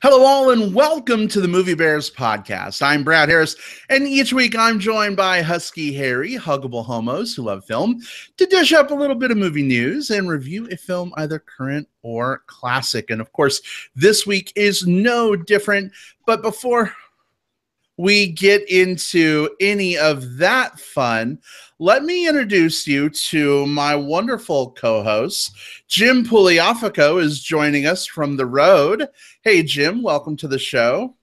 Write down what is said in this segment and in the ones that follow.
Hello, all, and welcome to the Movie Bears podcast. I'm Brad Harris, and each week I'm joined by Husky Harry, huggable homos who love film, to dish up a little bit of movie news and review a film either current or classic. And of course, this week is no different. But before we get into any of that fun, let me introduce you to my wonderful co-host. Jim Pugliafico is joining us from the road. Hey, Jim, welcome to the show.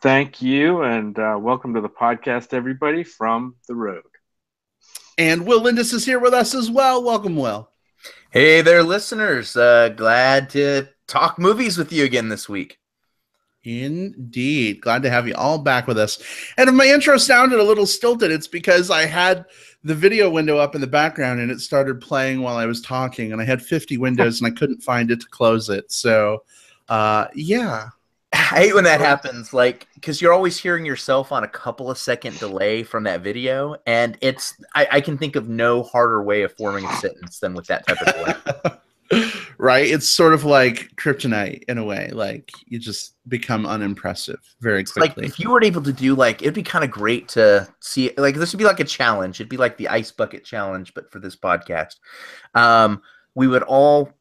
Thank you, and welcome to the podcast, everybody, from the road. And Will Lindis is here with us as well. Welcome, Will. Hey there, listeners. Glad to talk movies with you again this week. Indeed. Glad to have you all back with us. And if my intro sounded a little stilted, it's because I had the video window up in the background and it started playing while I was talking, and I had 50 windows and I couldn't find it to close it. So, yeah. I hate when that happens, like, because you're always hearing yourself on a couple of second delay from that video, and I can think of no harder way of forming a sentence than with that type of delay. Right? It's sort of like kryptonite in a way. Like, you just become unimpressive very quickly. Like, if you were able to do, like, it'd be kind of great to see, like, this would be like a challenge. It'd be like the ice bucket challenge, but for this podcast. We would all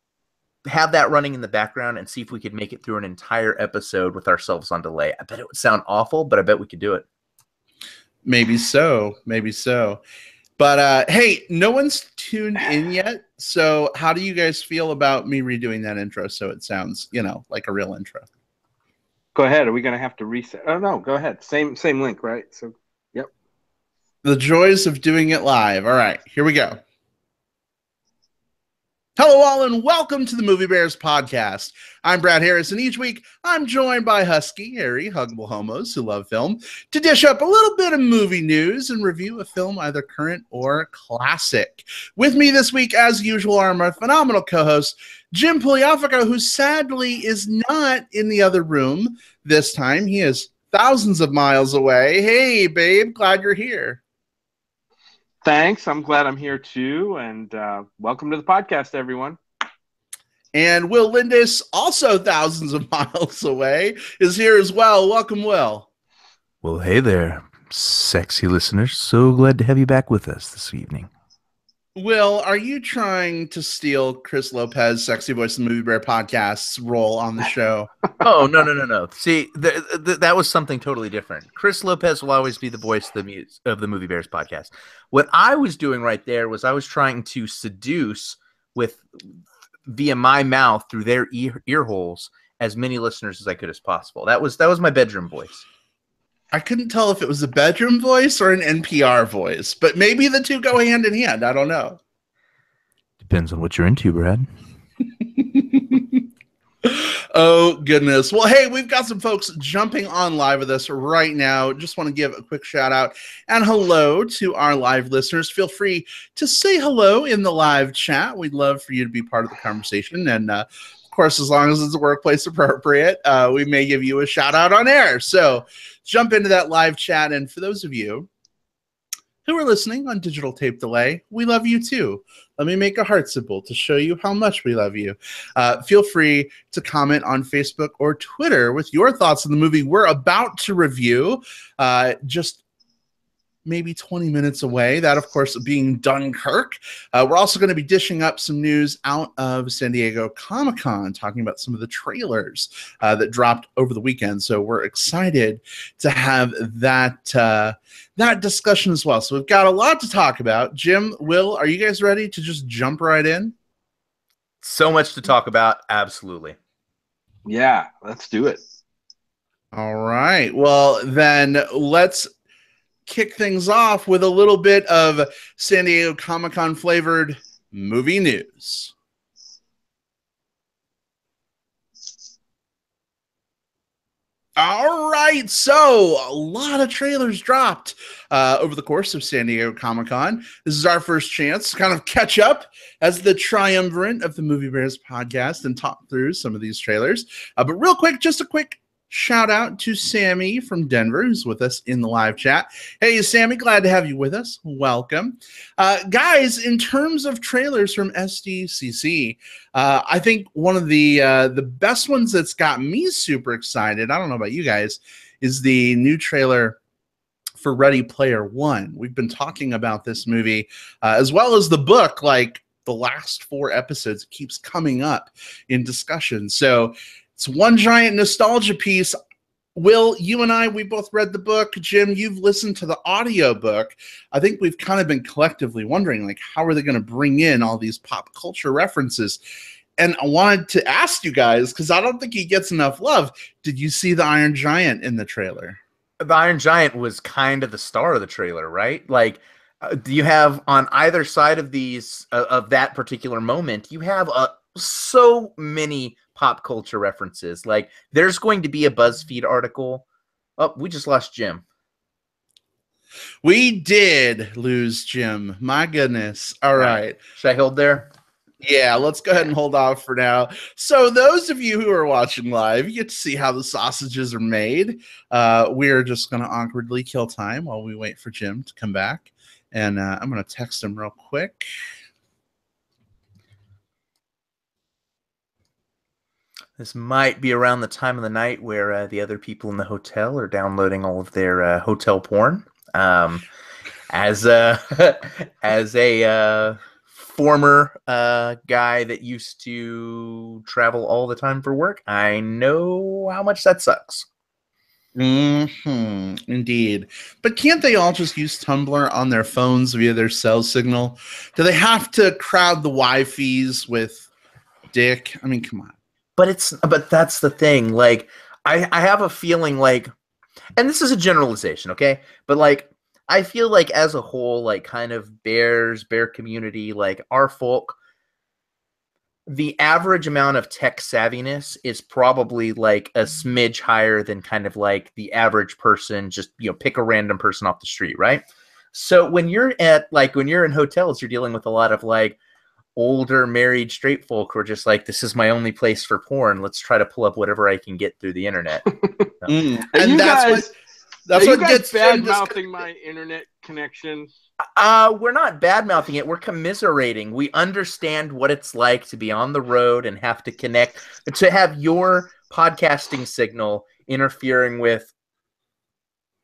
have that running in the background and see if we could make it through an entire episode with ourselves on delay. I bet it would sound awful, but I bet we could do it. Maybe so. Maybe so. But hey, no one's tuned in yet. So how do you guys feel about me redoing that intro so it sounds, like a real intro? Go ahead. Are we going to have to reset? Oh, no. Go ahead. Same link, right? So, yep. The joys of doing it live. All right, here we go. Hello, all, and welcome to the Movie Bears podcast. I'm Brad Harris, and each week I'm joined by Husky, Harry, huggable homos who love film, to dish up a little bit of movie news and review a film either current or classic. With me this week, as usual, are my phenomenal co-host, Jim Pugliafico, who sadly is not in the other room this time. He is thousands of miles away. Hey, babe, glad you're here. Thanks. I'm glad I'm here too, and welcome to the podcast, everyone. And Will Lindis, also thousands of miles away, is here as well. Welcome, Will. Well, hey there, sexy listeners. So glad to have you back with us this evening. Will, are you trying to steal Chris Lopez, Sexy Voice of the Movie Bear podcast's role on the show? Oh, no. See, that was something totally different. Chris Lopez will always be the voice of the Movie Bears podcast. What I was doing right there was I was trying to seduce via my mouth through their ear holes as many listeners as I could as possible. That was my bedroom voice. I couldn't tell if it was a bedroom voice or an NPR voice, but maybe the two go hand in hand. I don't know. Depends on what you're into, Brad. Oh, goodness. Well, hey, we've got some folks jumping on live with us right now. Just want to give a quick shout out and hello to our live listeners. Feel free to say hello in the live chat. We'd love for you to be part of the conversation. And, of course, as long as it's workplace appropriate, we may give you a shout out on air. So jump into that live chat. And for those of you who are listening on digital tape delay, we love you too. Let me make a heart symbol to show you how much we love you. Feel free to comment on Facebook or Twitter with your thoughts on the movie we're about to review. Just maybe 20 minutes away. That, of course, being Dunkirk. We're also going to be dishing up some news out of San Diego Comic-Con, talking about some of the trailers that dropped over the weekend. So we're excited to have that discussion as well. So we've got a lot to talk about. Jim, Will, are you guys ready to just jump right in? So much to talk about. Absolutely. Yeah, let's do it. All right. Well, then let's kick things off with a little bit of San Diego Comic-Con flavored movie news. All right, so a lot of trailers dropped over the course of San Diego Comic-Con. This is our first chance to kind of catch up as the triumvirate of the Movie Bears podcast and talk through some of these trailers. But real quick, just a quick shout out to Sammy from Denver, who's with us in the live chat. Hey, Sammy, glad to have you with us. Welcome. Guys, in terms of trailers from SDCC, I think one of the best ones that's got me super excited, I don't know about you guys, is the new trailer for Ready Player One. We've been talking about this movie as well as the book, like the last 4 episodes. It keeps coming up in discussion. So it's one giant nostalgia piece. Will, you and I, we both read the book. Jim, you've listened to the audiobook. I think we've kind of been collectively wondering, like, how are they going to bring in all these pop culture references? And I wanted to ask you guys, because I don't think he gets enough love. Did you see the Iron Giant in the trailer? The Iron Giant was kind of the star of the trailer, right? Like, do you have on either side of these of that particular moment, you have so many pop culture references. Like, there's going to be a BuzzFeed article. Oh, we just lost Jim. We did lose Jim. My goodness. All right. Should I hold there? Yeah, let's go ahead and hold off for now. So those of you who are watching live, you get to see how the sausages are made. We're just going to awkwardly kill time while we wait for Jim to come back. And I'm going to text him real quick. This might be around the time of the night where the other people in the hotel are downloading all of their hotel porn. As a former guy that used to travel all the time for work, I know how much that sucks. Indeed. But can't they all just use Tumblr on their phones via their cell signal? Do they have to crowd the Wi-Fi's with dick? I mean, come on. But that's the thing. Like, I have a feeling like, and this is a generalization, okay? But like, I feel like as a whole, like kind of bear community, like our folk, the average amount of tech savviness is probably like a smidge higher than kind of like the average person, just, you know, pick a random person off the street, right? So when you're in hotels, you're dealing with a lot of like older married straight folk who are just like, this is my only place for porn. Let's try to pull up whatever I can get through the internet. And that's what gets bad mouthing my internet connection. We're not bad mouthing it. We're commiserating. We understand what it's like to be on the road and have to connect, to have your podcasting signal interfering with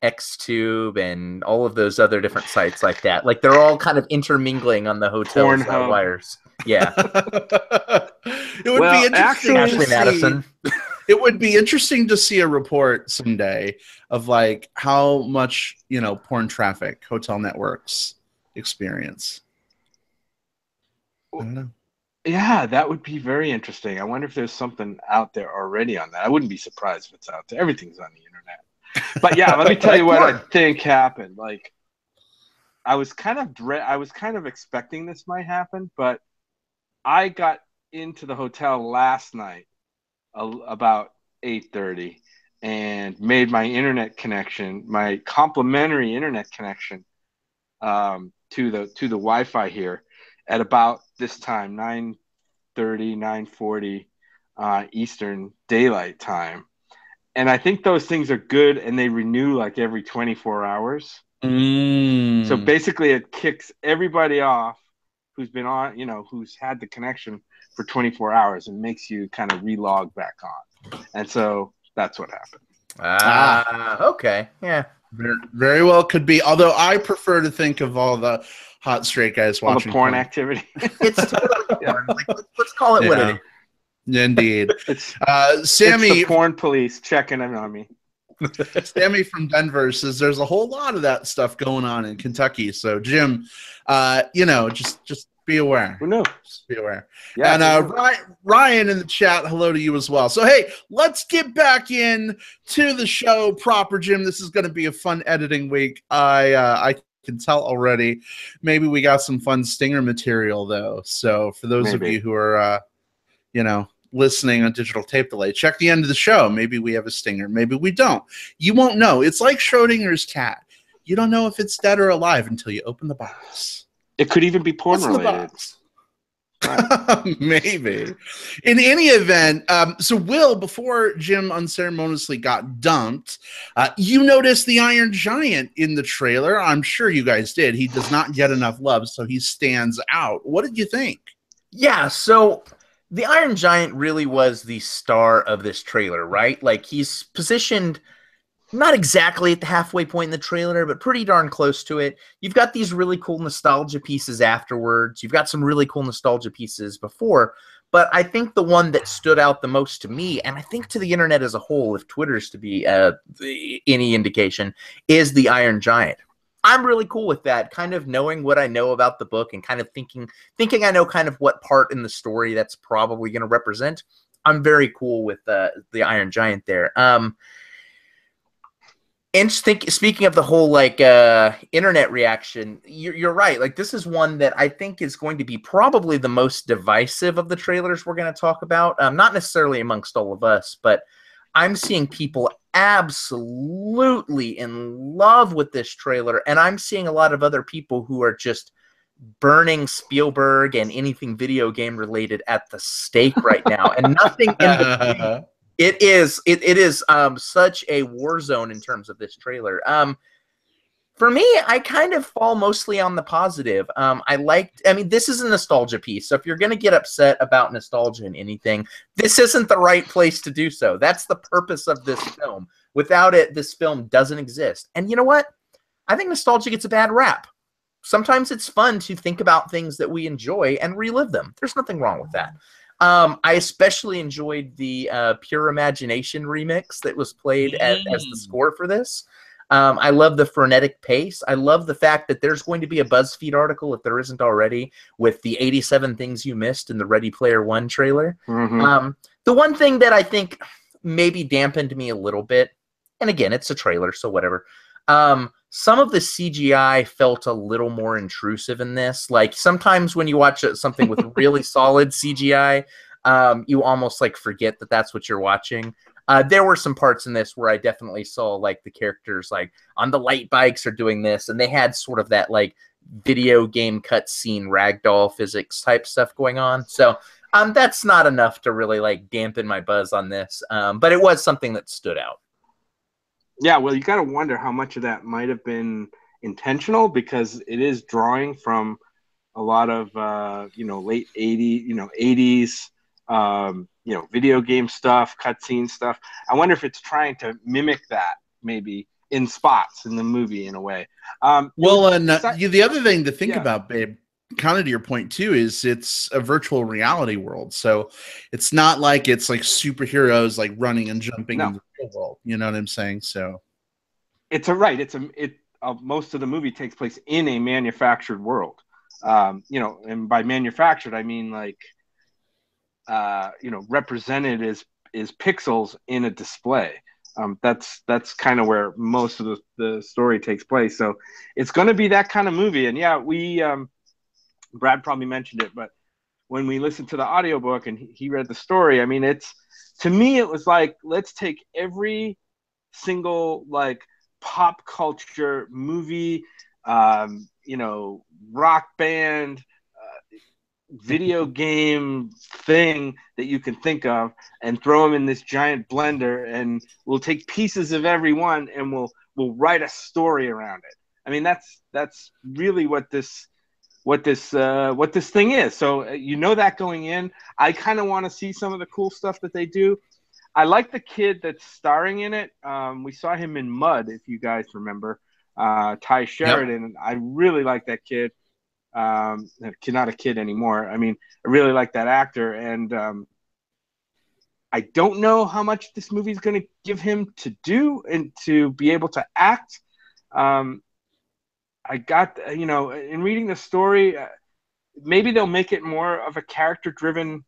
Xtube and all of those other different sites like that. Like, they're all kind of intermingling on the hotel's wires. Yeah. It would be interesting. Ashley Madison. It would be interesting to see a report someday of like how much, you know, porn traffic hotel networks experience. I don't know. Yeah, that would be very interesting. I wonder if there's something out there already on that. I wouldn't be surprised if it's out there. Everything's on the internet. But yeah, let me tell you what I think happened. Like, I was kind of expecting this might happen, but I got into the hotel last night about 8:30 and made my internet connection, my complimentary internet connection, to the Wi-Fi here at about this time, 9:30, 9:40 Eastern Daylight Time. And I think those things are good, and they renew like every 24 hours. So basically it kicks everybody off who's been on, you know, who's had the connection for 24 hours and makes you kind of relog back on. And so that's what happened. Okay. Yeah. Very, very well could be. Although I prefer to think of all the hot straight guys watching all the porn activity. It's totally porn. Like, let's call it what it is. Indeed. Sammy, it's the porn police checking in on me. Sammy from Denver says there's a whole lot of that stuff going on in Kentucky. So Jim, you know, just be aware. Who knows? Just be aware. Yeah, and Ryan in the chat, hello to you as well. So hey, let's get back in to the show proper, Jim. This is going to be a fun editing week. I can tell already. Maybe we got some fun stinger material though. So for those of you who are, you know, listening on digital tape delay, check the end of the show. Maybe we have a stinger. Maybe we don't. You won't know. It's like Schrodinger's cat. You don't know if it's dead or alive until you open the box. It could even be porn related. Maybe. In any event, so Will, before Jim unceremoniously got dumped, you noticed the Iron Giant in the trailer. I'm sure you guys did. He does not get enough love, so he stands out. What did you think? Yeah, so the Iron Giant really was the star of this trailer, right? Like he's positioned not exactly at the halfway point in the trailer, but pretty darn close to it. You've got these really cool nostalgia pieces afterwards. You've got some really cool nostalgia pieces before. But I think the one that stood out the most to me, and I think to the internet as a whole, if Twitter's to be any indication, is the Iron Giant. I'm really cool with that, kind of knowing what I know about the book and kind of thinking I know kind of what part in the story that's probably going to represent. I'm very cool with the Iron Giant there. And speaking of the whole like internet reaction, you're right. Like this is one that I think is going to be probably the most divisive of the trailers we're going to talk about. Not necessarily amongst all of us, but I'm seeing people absolutely in love with this trailer, and I'm seeing a lot of other people who are just burning Spielberg and anything video game related at the stake right now, and nothing in between. It is such a war zone in terms of this trailer. For me, I kind of fall mostly on the positive. I mean, this is a nostalgia piece. So if you're going to get upset about nostalgia in anything, this isn't the right place to do so. That's the purpose of this film. Without it, this film doesn't exist. And you know what? I think nostalgia gets a bad rap. Sometimes it's fun to think about things that we enjoy and relive them. There's nothing wrong with that. I especially enjoyed the Pure Imagination remix that was played as the score for this. I love the frenetic pace. I love the fact that there's going to be a BuzzFeed article, if there isn't already, with the 87 things you missed in the Ready Player One trailer. The one thing that I think maybe dampened me a little bit, and again, it's a trailer, so whatever. Some of the CGI felt a little more intrusive in this. Like sometimes when you watch something with really solid CGI, you almost like forget that that's what you're watching. There were some parts in this where I definitely saw like the characters like on the light bikes are doing this, and they had sort of that like video game cutscene ragdoll physics type stuff going on. So that's not enough to really like dampen my buzz on this, but it was something that stood out. Yeah, well, you got to wonder how much of that might have been intentional, because it is drawing from a lot of late 80s, video game stuff, cutscene stuff. I wonder if it's trying to mimic that maybe in spots in the movie in a way. The other thing to think about, babe, kind of to your point too, is it's a virtual reality world, so it's not like it's like superheroes like running and jumping in the real world. You know what I'm saying? So most of the movie takes place in a manufactured world. And by manufactured I mean like represented is pixels in a display. That's kind of where most of the story takes place. So it's going to be that kind of movie. And yeah, we Brad probably mentioned it, but when we listened to the audiobook and he read the story, I mean, to me, it was like, let's take every single like pop culture movie, rock band, video game thing that you can think of and throw them in this giant blender, and we'll take pieces of every one and we'll write a story around it. I mean, that's really what this thing is. So that going in, I kind of want to see some of the cool stuff that they do. I like the kid that's starring in it. We saw him in Mud, if you guys remember, Ty Sheridan. Yep. I really like that kid. Not a kid anymore. I mean, I really like that actor, and I don't know how much this movie is going to give him to do and to be able to act. I got, in reading the story, maybe they'll make it more of a character-driven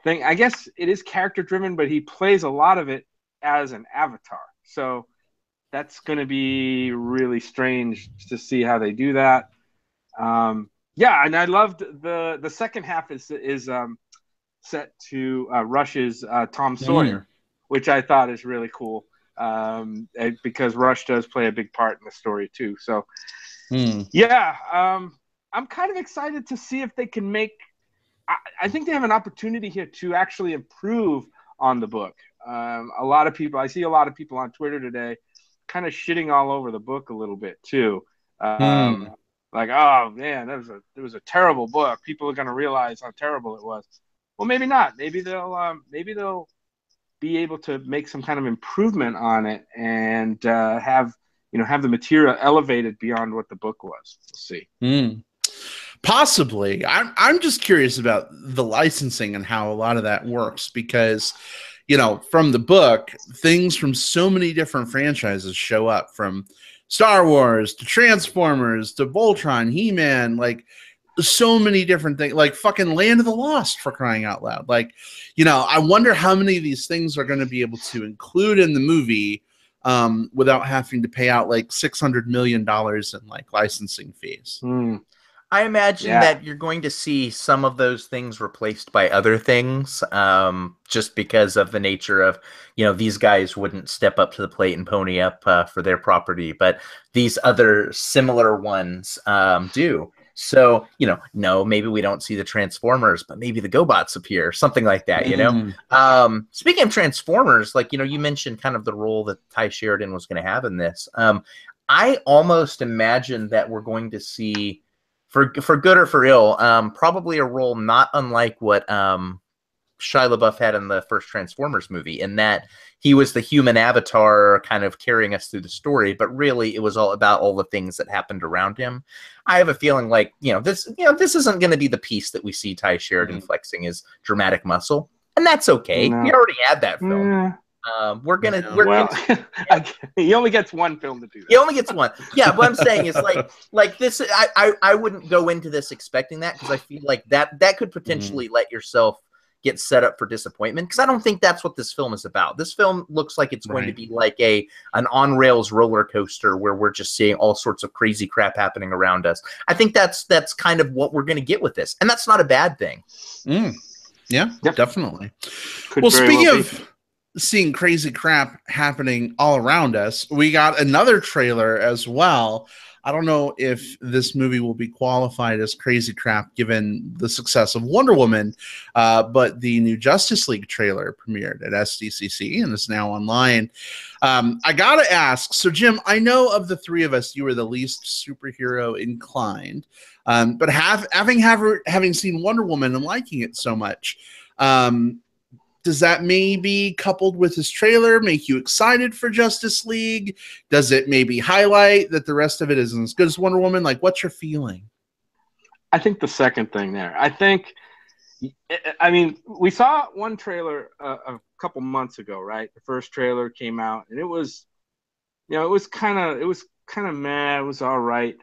thing. I guess it is character-driven, but he plays a lot of it as an avatar. So that's going to be really strange to see how they do that. And I loved the second half is set to Rush's Tom Sawyer, which I thought is really cool. Because Rush does play a big part in the story too. So I'm kind of excited to see if they can make I think they have an opportunity here to actually improve on the book. A lot of people, I see a lot of people on Twitter today kind of shitting all over the book a little bit too. Like, oh man, it was a terrible book. People are going to realize how terrible it was. Well, maybe not. Maybe they'll be able to make some kind of improvement on it and have the material elevated beyond what the book was. We'll see. Possibly. I'm just curious about the licensing and how a lot of that works because, from the book, things from so many different franchises show up, from Star Wars to Transformers to Voltron, He-Man, like so many different things, like fucking Land of the Lost, for crying out loud. Like, I wonder how many of these things are going to be able to include in the movie without having to pay out like $600 million in like licensing fees. I imagine that you're going to see some of those things replaced by other things, just because of the nature of, these guys wouldn't step up to the plate and pony up for their property, but these other similar ones do. So, no, maybe we don't see the Transformers, but maybe the GoBots appear, something like that, Speaking of Transformers, like, you mentioned kind of the role that Ty Sheridan was going to have in this. I almost imagine that we're going to see, for good or for ill, probably a role not unlike what Shia LaBeouf had in the first Transformers movie, in that he was the human avatar kind of carrying us through the story, but really it was all about all the things that happened around him. I have a feeling like, this isn't going to be the piece that we see Ty Sheridan flexing his dramatic muscle, and that's okay. No. We already had that film. He only gets one film to do that. He only gets one. Yeah, what I'm saying is like this. I wouldn't go into this expecting that, because I feel like that could potentially let yourself get set up for disappointment, because I don't think that's what this film is about. This film looks like it's going to be like an on rails roller coaster where we're just seeing all sorts of crazy crap happening around us. I think that's kind of what we're going to get with this, and that's not a bad thing. Yeah, definitely. Well, speaking of seeing crazy crap happening all around us, we got another trailer as well. I don't know if this movie will be qualified as crazy crap given the success of Wonder Woman, but the new Justice League trailer premiered at SDCC and is now online. I gotta ask, so Jim, I know of the three of us, you were the least superhero inclined, but having seen Wonder Woman and liking it so much, does that maybe, coupled with this trailer, make you excited for Justice League? Does it maybe highlight that the rest of it isn't as good as Wonder Woman? Like, what's your feeling? I think the second thing there. We saw one trailer a couple months ago, right? The first trailer came out, and it was kind of meh. It was all right.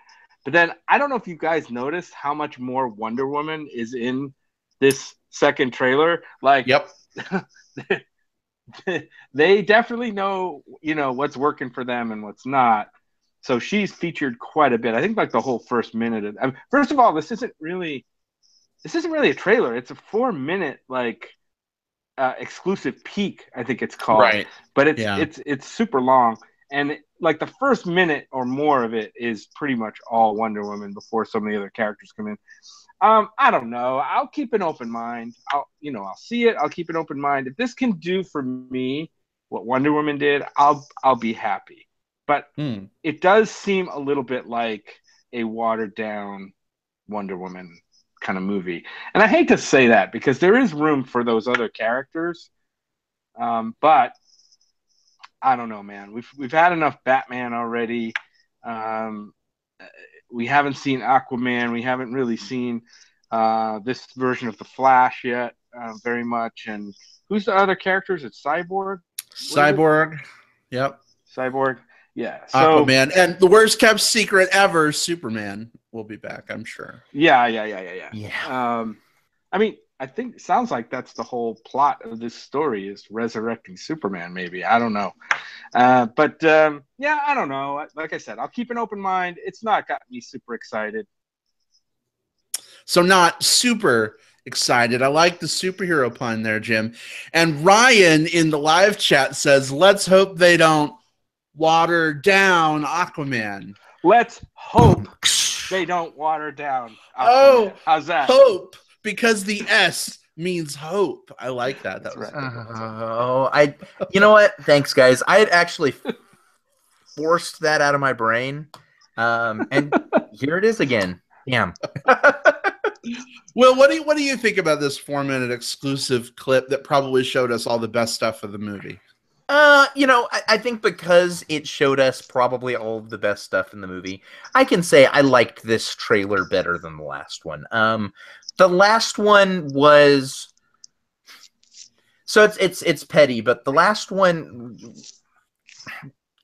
But then I don't know if you guys noticed how much more Wonder Woman is in this second trailer. Like, yep. They definitely know, what's working for them and what's not. So she's featured quite a bit. I think like the whole first minute. First of all, this isn't really a trailer. It's a 4-minute exclusive peek, I think it's called. Right. But it's super long, and like the first minute or more of it is pretty much all Wonder Woman before some of the other characters come in. I don't know. I'll keep an open mind. I'll see it. I'll keep an open mind. If this can do for me what Wonder Woman did, I'll be happy. But it does seem a little bit like a watered down Wonder Woman kind of movie. And I hate to say that because there is room for those other characters. But I don't know, man. We've had enough Batman already. We haven't seen Aquaman. We haven't really seen this version of the Flash yet, very much. And who's the other characters? It's Cyborg. Yep. Cyborg. Yeah. So, Aquaman, and the worst kept secret ever, Superman will be back, I'm sure. Yeah. I think it sounds like that's the whole plot of this story, is resurrecting Superman, maybe. I don't know. But I don't know. Like I said, I'll keep an open mind. It's not got me super excited. So not super excited. I like the superhero pun there, Jim. And Ryan in the live chat says, let's hope they don't water down Aquaman. Let's hope they don't water down Aquaman. Oh, how's that? Hope. because the S means hope. I like that. That was right. You know what? Thanks, guys. I had actually forced that out of my brain, and here it is again. Damn. Well, what do you think about this 4-minute exclusive clip that probably showed us all the best stuff of the movie? I think because it showed us probably all of the best stuff in the movie, I can say I liked this trailer better than the last one. The last one was it's petty, but the last one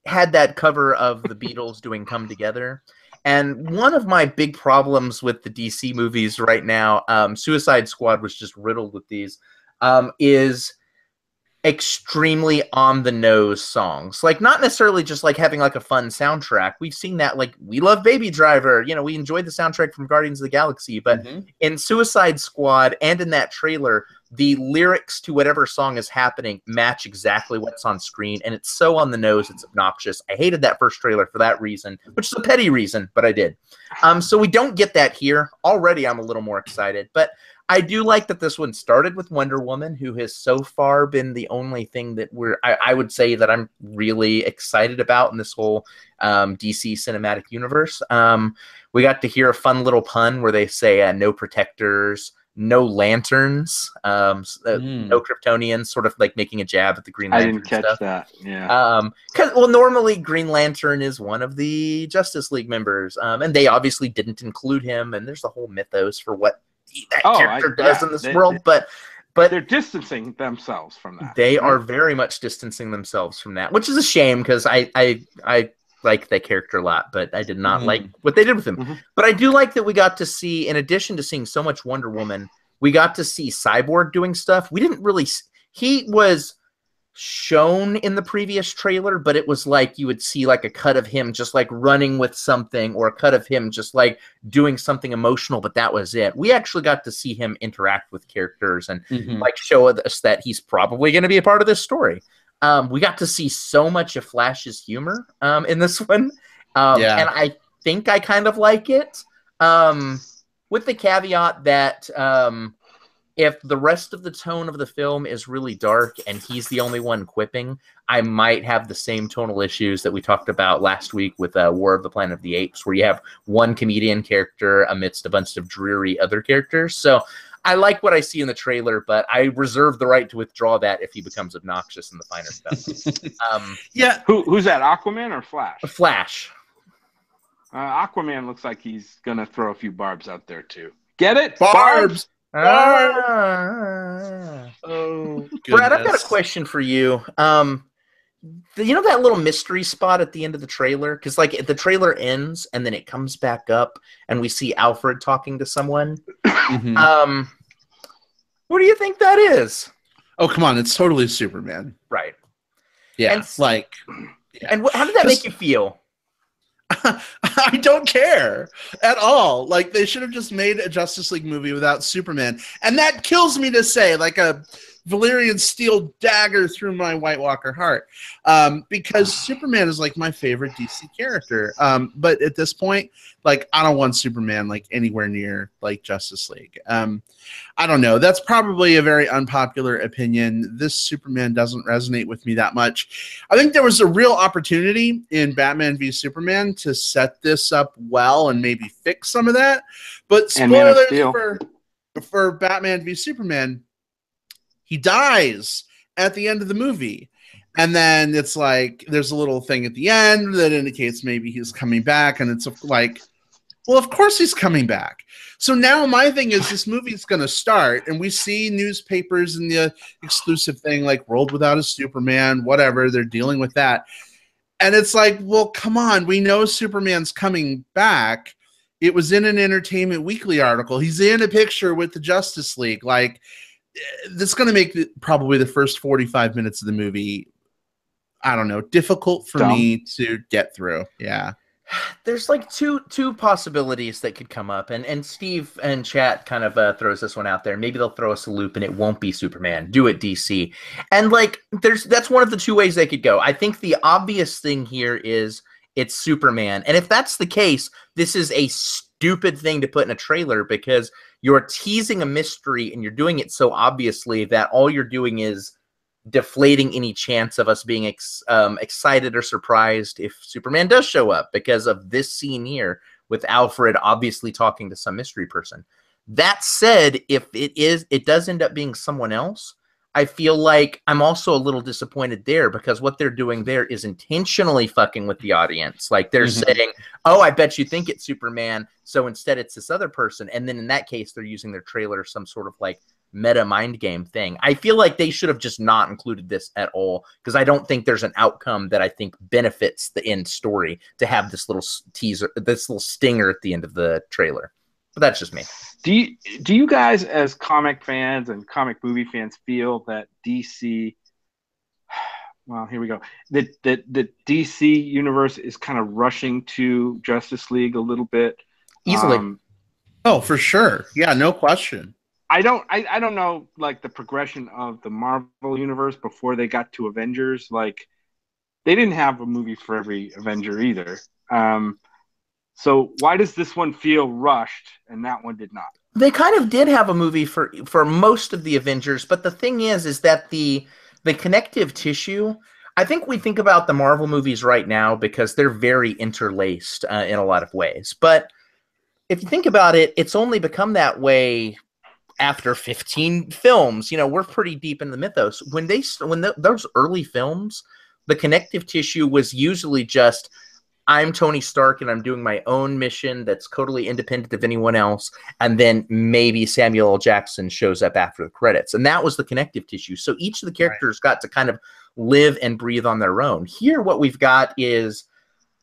had that cover of the Beatles doing "Come Together." And one of my big problems with the DC movies right now, Suicide Squad was just riddled with these, is extremely on the nose songs. Like, not necessarily just like having like a fun soundtrack. We've seen that, like, we love Baby Driver. We enjoyed the soundtrack from Guardians of the Galaxy, but in Suicide Squad and in that trailer, the lyrics to whatever song is happening match exactly what's on screen, and it's so on the nose, it's obnoxious. I hated that first trailer for that reason, which is a petty reason, but I did. So we don't get that here. Already I'm a little more excited, but I do like that this one started with Wonder Woman, who has so far been the only thing that I would say that I'm really excited about in this whole DC cinematic universe. We got to hear a fun little pun where they say no protectors, no lanterns, no Kryptonians, sort of like making a jab at the Green Lantern. I didn't catch stuff. that. Yeah. Well, normally Green Lantern is one of the Justice League members, and they obviously didn't include him. And there's a whole mythos for what that character does in this world, but they're distancing themselves from that. They are very much distancing themselves from that, which is a shame because I like that character a lot, but I did not like what they did with him. But I do like that we got to see, in addition to seeing so much Wonder Woman, we got to see Cyborg doing stuff. We didn't really. He was shown in the previous trailer, but it was like you would see like a cut of him just like running with something, or a cut of him just like doing something emotional, but that was it. We actually got to see him interact with characters and like show us that he's probably going to be a part of this story. We got to see so much of Flash's humor in this one, and I think I kind of like it, with the caveat that if the rest of the tone of the film is really dark and he's the only one quipping, I might have the same tonal issues that we talked about last week with War of the Planet of the Apes, where you have one comedian character amidst a bunch of dreary other characters. So I like what I see in the trailer, but I reserve the right to withdraw that if he becomes obnoxious in the finer stuff. Yeah. Who's that, Aquaman or Flash? Flash. Aquaman looks like he's going to throw a few barbs out there, too. Get it? Barbs! Oh, Brad, I've got a question for you. You know that little mystery spot at the end of the trailer? Because like the trailer ends and then it comes back up and we see Alfred talking to someone. What do you think that is? Oh, come on. It's totally Superman. Right. Yeah. And, yeah. And how did that make you feel? I don't care at all. Like, they should have just made a Justice League movie without Superman. And that kills me to say, like a Valyrian steel dagger through my White Walker heart. Because Superman is like my favorite DC character. But at this point, like, I don't want Superman like anywhere near like Justice League. I don't know. That's probably a very unpopular opinion. This Superman doesn't resonate with me that much. I think there was a real opportunity in Batman v Superman to set this up well and maybe fix some of that. But spoilers for Batman v Superman, he dies at the end of the movie. And then it's like, there's a little thing at the end that indicates maybe he's coming back. And it's like, well, of course he's coming back. So now my thing is, this movie's going to start, and we see newspapers in the exclusive thing, like World Without a Superman, whatever, they're dealing with that. And it's like, well, come on, we know Superman's coming back. It was in an Entertainment Weekly article. He's in a picture with the Justice League. Like, that's going to make probably the first 45 minutes of the movie, I don't know, difficult for me to get through. Yeah. There's like two possibilities that could come up, and Steve and chat kind of throws this one out there. Maybe they'll throw us a loop and it won't be Superman. Do it, DC. And like, that's one of the two ways they could go. I think the obvious thing here is it's Superman, and if that's the case, this is a stupid thing to put in a trailer, because you're teasing a mystery and you're doing it so obviously that all you're doing is deflating any chance of us being excited or surprised if Superman does show up because of this scene here with Alfred obviously talking to some mystery person. That said, if it does end up being someone else, I feel like I'm also a little disappointed there because what they're doing there is intentionally fucking with the audience. Like they're saying, oh, I bet you think it's Superman. So instead it's this other person. And then in that case, they're using their trailer, some sort of like meta mind game thing. I feel like they should have just not included this at all because I don't think there's an outcome that I think benefits the end story to have this little teaser, this little stinger at the end of the trailer. But that's just me. Do you guys, as comic fans and comic movie fans, feel that DC? Well, here we go. That the DC universe is kind of rushing to Justice League a little bit easily. Oh, for sure. Yeah, no question. I don't know like the progression of the Marvel universe before they got to Avengers. Like they didn't have a movie for every Avenger either. So why does this one feel rushed and that one did not? They kind of did have a movie for most of the Avengers, but the thing is that the connective tissue, I think we think about the Marvel movies right now because they're very interlaced in a lot of ways. But if you think about it, it's only become that way after 15 films. You know, we're pretty deep in the mythos. When those early films, the connective tissue was usually just, I'm Tony Stark and I'm doing my own mission that's totally independent of anyone else. And then maybe Samuel L. Jackson shows up after the credits. And that was the connective tissue. So each of the characters got to kind of live and breathe on their own. Here, what we've got is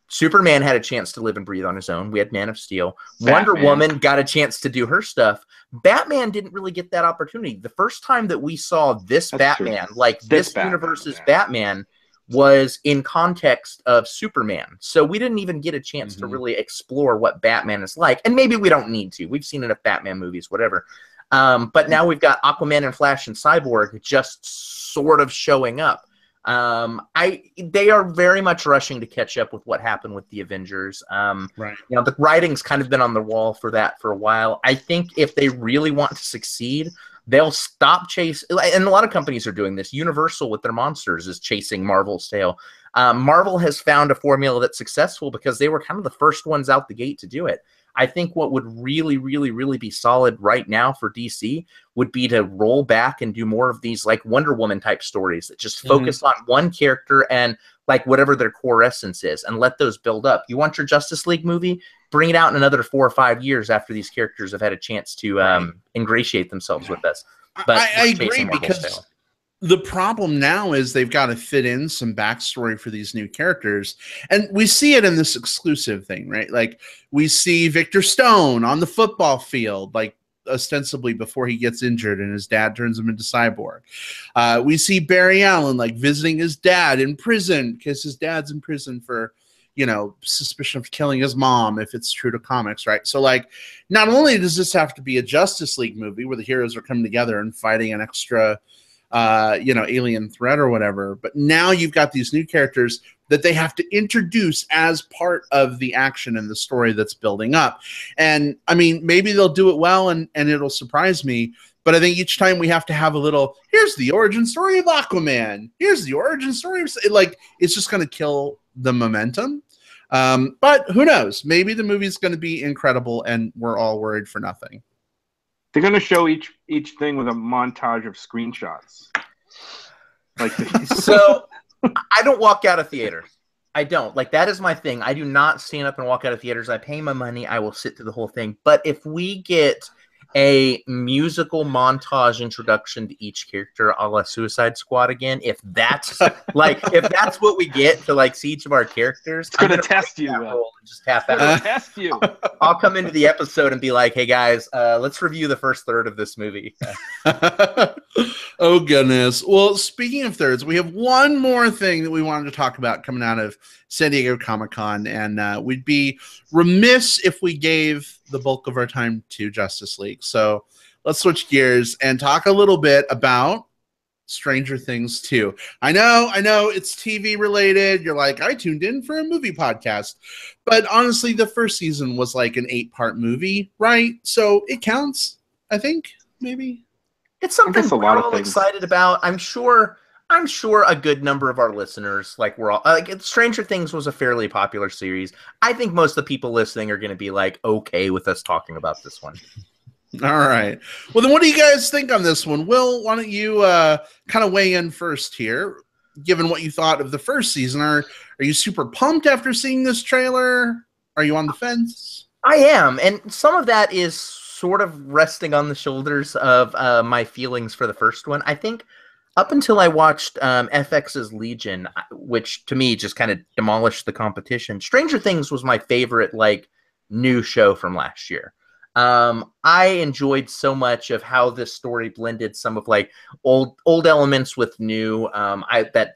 Superman had a chance to live and breathe on his own. We had Man of Steel. Wonder Woman got a chance to do her stuff. Batman didn't really get that opportunity. The first time that we saw this Batman, like this universe's Batman, was in context of Superman. So we didn't even get a chance to really explore what Batman is like. And maybe we don't need to. We've seen enough Batman movies, whatever. But now we've got Aquaman and Flash and Cyborg just sort of showing up. They are very much rushing to catch up with what happened with the Avengers. Right. You know, the writing's kind of been on the wall for that for a while. I think if they really want to succeed, they'll stop chasing, and a lot of companies are doing this. Universal with their monsters is chasing Marvel's tail. Marvel has found a formula that's successful because they were kind of the first ones out the gate to do it. I think what would really, really, really be solid right now for DC would be to roll back and do more of these like Wonder Woman type stories that just focus on one character and like whatever their core essence is and let those build up. You want your Justice League movie? Bring it out in another 4 or 5 years after these characters have had a chance to ingratiate themselves with us. But I agree because the problem now is they've got to fit in some backstory for these new characters. And we see it in this exclusive thing, right? Like we see Victor Stone on the football field, like ostensibly before he gets injured and his dad turns him into Cyborg. We see Barry Allen like visiting his dad in prison because his dad's in prison for, you know, suspicion of killing his mom, if it's true to comics, right? So like, not only does this have to be a Justice League movie where the heroes are coming together and fighting an extra, you know, alien threat or whatever, but now you've got these new characters that they have to introduce as part of the action and the story that's building up. And I mean, maybe they'll do it well and it'll surprise me. But I think each time we have to have a little, here's the origin story of Aquaman. Here's the origin story of, like, it's just going to kill the momentum. But who knows? Maybe the movie's going to be incredible and we're all worried for nothing. They're going to show each thing with a montage of screenshots. Like so I don't walk out of theaters. I don't. Like, that is my thing. I do not stand up and walk out of theaters. I pay my money. I will sit through the whole thing. But if we get a musical montage introduction to each character a la Suicide Squad again, if that's like, if that's what we get to like see each of our characters, it's gonna test you. Just half out. Test you. I'll come into the episode and be like, hey guys, let's review the first third of this movie. Oh goodness. Well, speaking of thirds, we have one more thing that we wanted to talk about coming out of San Diego Comic-Con, and we'd be remiss if we gave the bulk of our time to Justice League. So let's switch gears and talk a little bit about Stranger Things 2. I know it's TV related. You're like, I tuned in for a movie podcast. But honestly, the first season was like an 8-part movie, right? So it counts. I think maybe it's something a we're lot of all things. excited about. I'm sure a good number of our listeners, like we're all like, Stranger Things was a fairly popular series. I think most of the people listening are going to be like okay with us talking about this one. All right. Well, then what do you guys think on this one? Will, why don't you kind of weigh in first here, given what you thought of the first season? Are you super pumped after seeing this trailer? Are you on the fence? I am, and some of that is sort of resting on the shoulders of my feelings for the first one. I think up until I watched FX's Legion, which to me just kind of demolished the competition, Stranger Things was my favorite like new show from last year. I enjoyed so much of how this story blended some of like old elements with new. That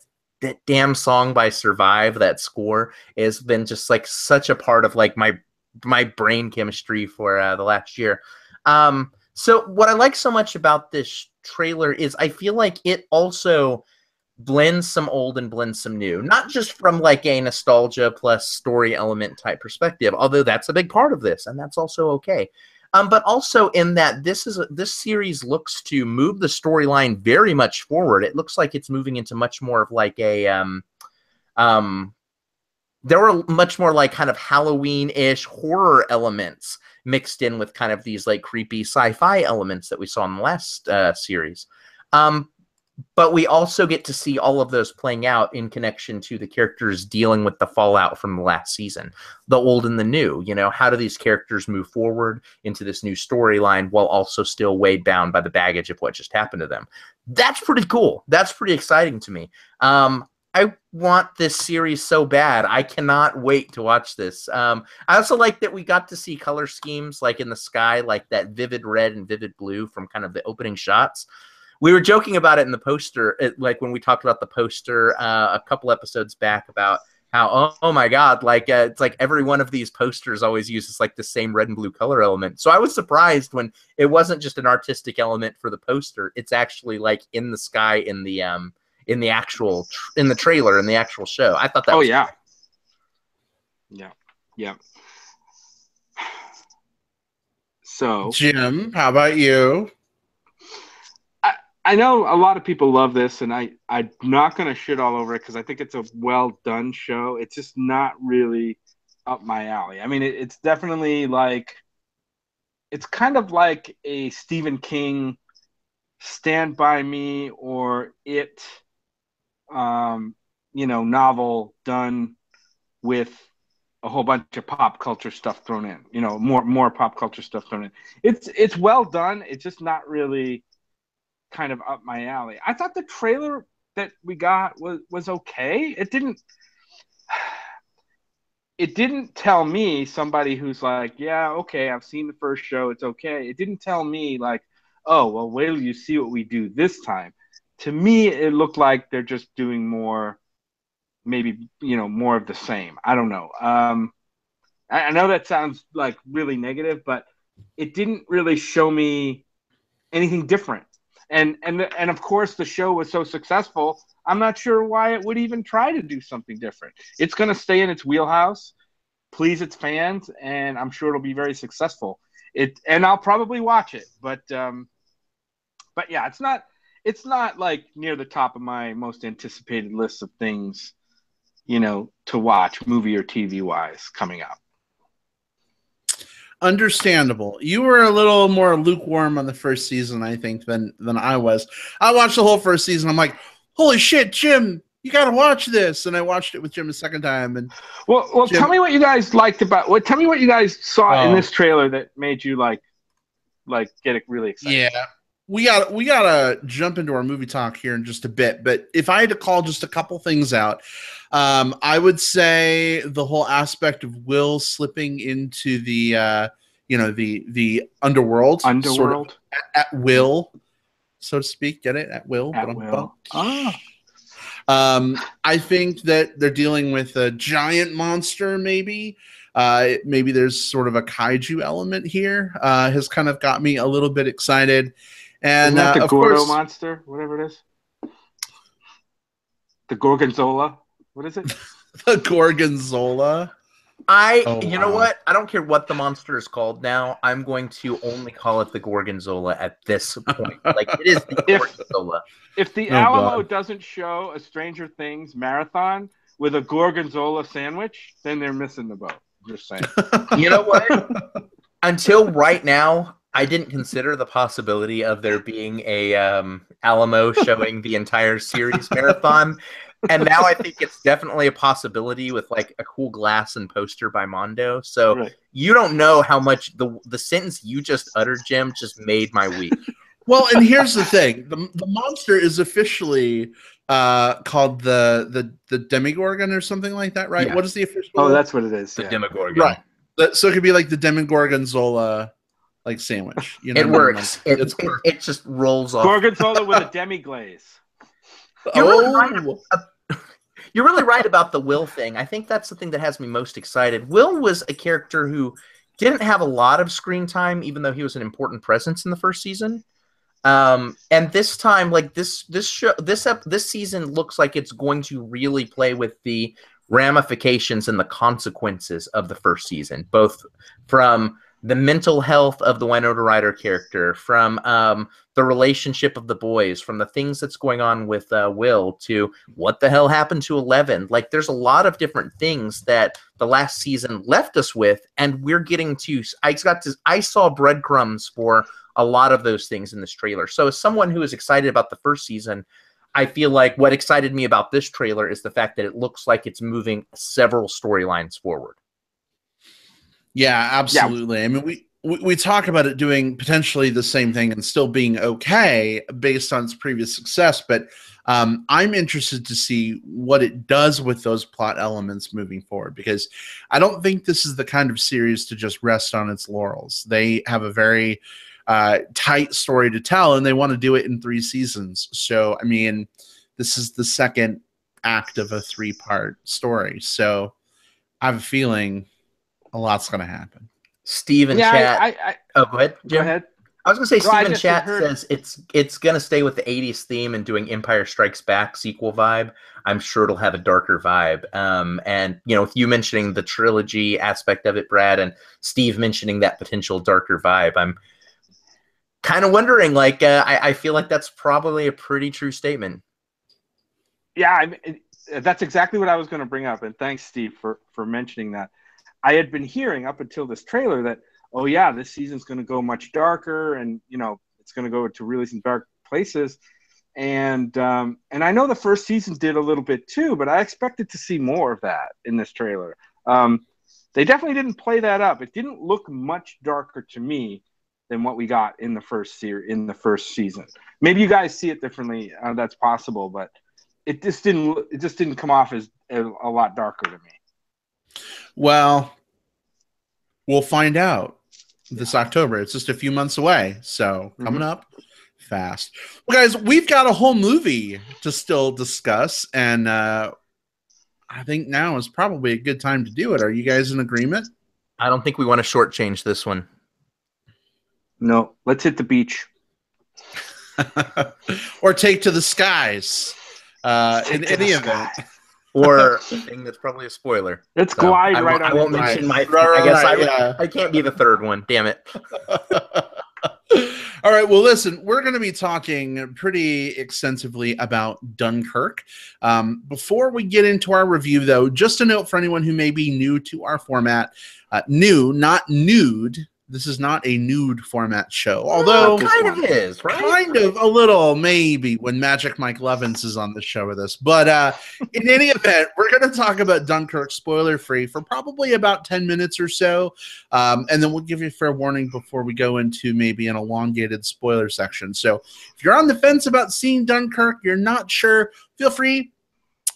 damn song by Survive, that score, has been just like such a part of like my brain chemistry for the last year. So what I like so much about this trailer is I feel like it also blends some old and blends some new, not just from like a nostalgia plus story element type perspective, although that's a big part of this, and that's also okay. But also in that this series looks to move the storyline very much forward. It looks like it's moving into much more of like a there were much more like kind of Halloween-ish horror elements mixed in with kind of these like creepy sci-fi elements that we saw in the last series. But we also get to see all of those playing out in connection to the characters dealing with the fallout from the last season, the old and the new. You know, how do these characters move forward into this new storyline while also still weighed down by the baggage of what just happened to them? That's pretty cool. That's pretty exciting to me. I want this series so bad. I cannot wait to watch this. I also like that we got to see color schemes like in the sky, like that vivid red and vivid blue from kind of the opening shots. We were joking about it in the poster, like when we talked about the poster a couple episodes back about how, oh my God, like it's like every one of these posters always uses like the same red and blue color element. So I was surprised when it wasn't just an artistic element for the poster. It's actually like in the sky in the actual in the trailer in the actual show. I thought that. Oh was yeah, cool. yeah. So Jim, how about you? I know a lot of people love this, and I'm not going to shit all over it because I think it's a well-done show. It's just not really up my alley. I mean, it's definitely like – it's kind of like a Stephen King Stand By Me or It, novel done with a whole bunch of pop culture stuff thrown in. More pop culture stuff thrown in. It's well done. It's just not really – kind of up my alley. I thought the trailer that we got was okay. It didn't tell me, somebody who's like, yeah, okay, I've seen the first show, it's okay. It didn't tell me like, oh, well, wait till you see what we do this time. To me, it looked like they're just doing more, maybe, more of the same. I don't know. I know that sounds like really negative, but it didn't really show me anything different. And of course, the show was so successful, I'm not sure why it would even try to do something different. It's going to stay in its wheelhouse, please its fans, and I'm sure it'll be very successful. And I'll probably watch it, but yeah, it's not like near the top of my most anticipated list of things, to watch movie or TV wise coming up. Understandable. You were a little more lukewarm on the first season, I think, than I was. I watched the whole first season. I'm like, holy shit, Jim, you got to watch this. And I watched it with Jim a second time. And well, Jim, tell me what you guys liked about. Tell me what you guys saw in this trailer that made you like get really excited. Yeah, we gotta jump into our movie talk here in just a bit. But if I had to call just a couple things out, I would say the whole aspect of Will slipping into the the underworld sort of at will, so to speak. Get it? At will. At will. I think that they're dealing with a giant monster, maybe. Maybe there's sort of a kaiju element here. Has kind of got me a little bit excited. And isn't that the of Gordo course, monster, whatever it is? The Gorgonzola. What is it? The Gorgonzola. You know what? I don't care what the monster is called now. I'm going to only call it the Gorgonzola at this point. Like, it is the Gorgonzola. If the Alamo doesn't show a Stranger Things marathon with a Gorgonzola sandwich, then they're missing the boat. Just saying. You know what? Until right now, I didn't consider the possibility of there being a Alamo showing the entire series marathon. And now I think it's definitely a possibility with like a cool glass and poster by Mondo. So you don't know how much the sentence you just uttered, Jim, just made my week. Well, and here's the thing: the monster is officially called the Demigorgon or something like that, right? Yeah. What is the official? Oh, that's what it is. The Demogorgon, right? So it could be like the Demigorgonzola like sandwich. You know, it works. It just rolls off. Gorgonzola with a demi glaze. You're really right about the Will thing. I think that's the thing that has me most excited. Will was a character who didn't have a lot of screen time, even though he was an important presence in the first season. And this time, like this season looks like it's going to really play with the ramifications and the consequences of the first season, both from the mental health of the Winona Ryder character, from the relationship of the boys, from the things that's going on with Will, to what the hell happened to 11. Like, there's a lot of different things that the last season left us with, and we're getting to. I saw breadcrumbs for a lot of those things in this trailer. So, as someone who is excited about the first season, I feel like what excited me about this trailer is the fact that it looks like it's moving several storylines forward. Yeah, absolutely. Yeah. I mean, we talk about it doing potentially the same thing and still being okay based on its previous success, but I'm interested to see what it does with those plot elements moving forward, because I don't think this is the kind of series to just rest on its laurels. They have a very tight story to tell, and they want to do it in 3 seasons. So, I mean, this is the second act of a 3-part story. So I have a feeling a lot's going to happen. Steve in chat. Go ahead, Jim. Go ahead. I was going to say, Steve in chat says it's going to stay with the 80s theme and doing Empire Strikes Back sequel vibe. I'm sure it'll have a darker vibe. And, you know, with you mentioning the trilogy aspect of it, Brad, and Steve mentioning that potential darker vibe, I'm kind of wondering, like, I feel like that's probably a pretty true statement. Yeah, that's exactly what I was going to bring up. And thanks, Steve, for mentioning that. I had been hearing up until this trailer that, oh yeah, this season's going to go much darker, and you know it's going to go to really some dark places. And I know the first season did a little bit too, but I expected to see more of that in this trailer. They definitely didn't play that up. It didn't look much darker to me than what we got in the first season. Maybe you guys see it differently. That's possible, but it just didn't come off as a lot darker to me. Well, we'll find out this October. It's just a few months away, so coming up fast. Well, guys, we've got a whole movie to still discuss, and I think now is probably a good time to do it. Are you guys in agreement? I don't think we want to shortchange this one. No, let's hit the beach. Or take to the skies. In any event. Or a thing that's probably a spoiler. Let's glide right on. I won't mention my. I guess I can't be the third one. Damn it. All right. Well, listen, we're going to be talking pretty extensively about Dunkirk. Before we get into our review, though, just a note for anyone who may be new to our format. New, not nude. This is not a nude format show, although it kind of is, right? Kind of a little, maybe, when Magic Mike Levins is on the show with us. But in any event, we're going to talk about Dunkirk spoiler-free for probably about 10 minutes or so, and then we'll give you a fair warning before we go into maybe an elongated spoiler section. So if you're on the fence about seeing Dunkirk, you're not sure, feel free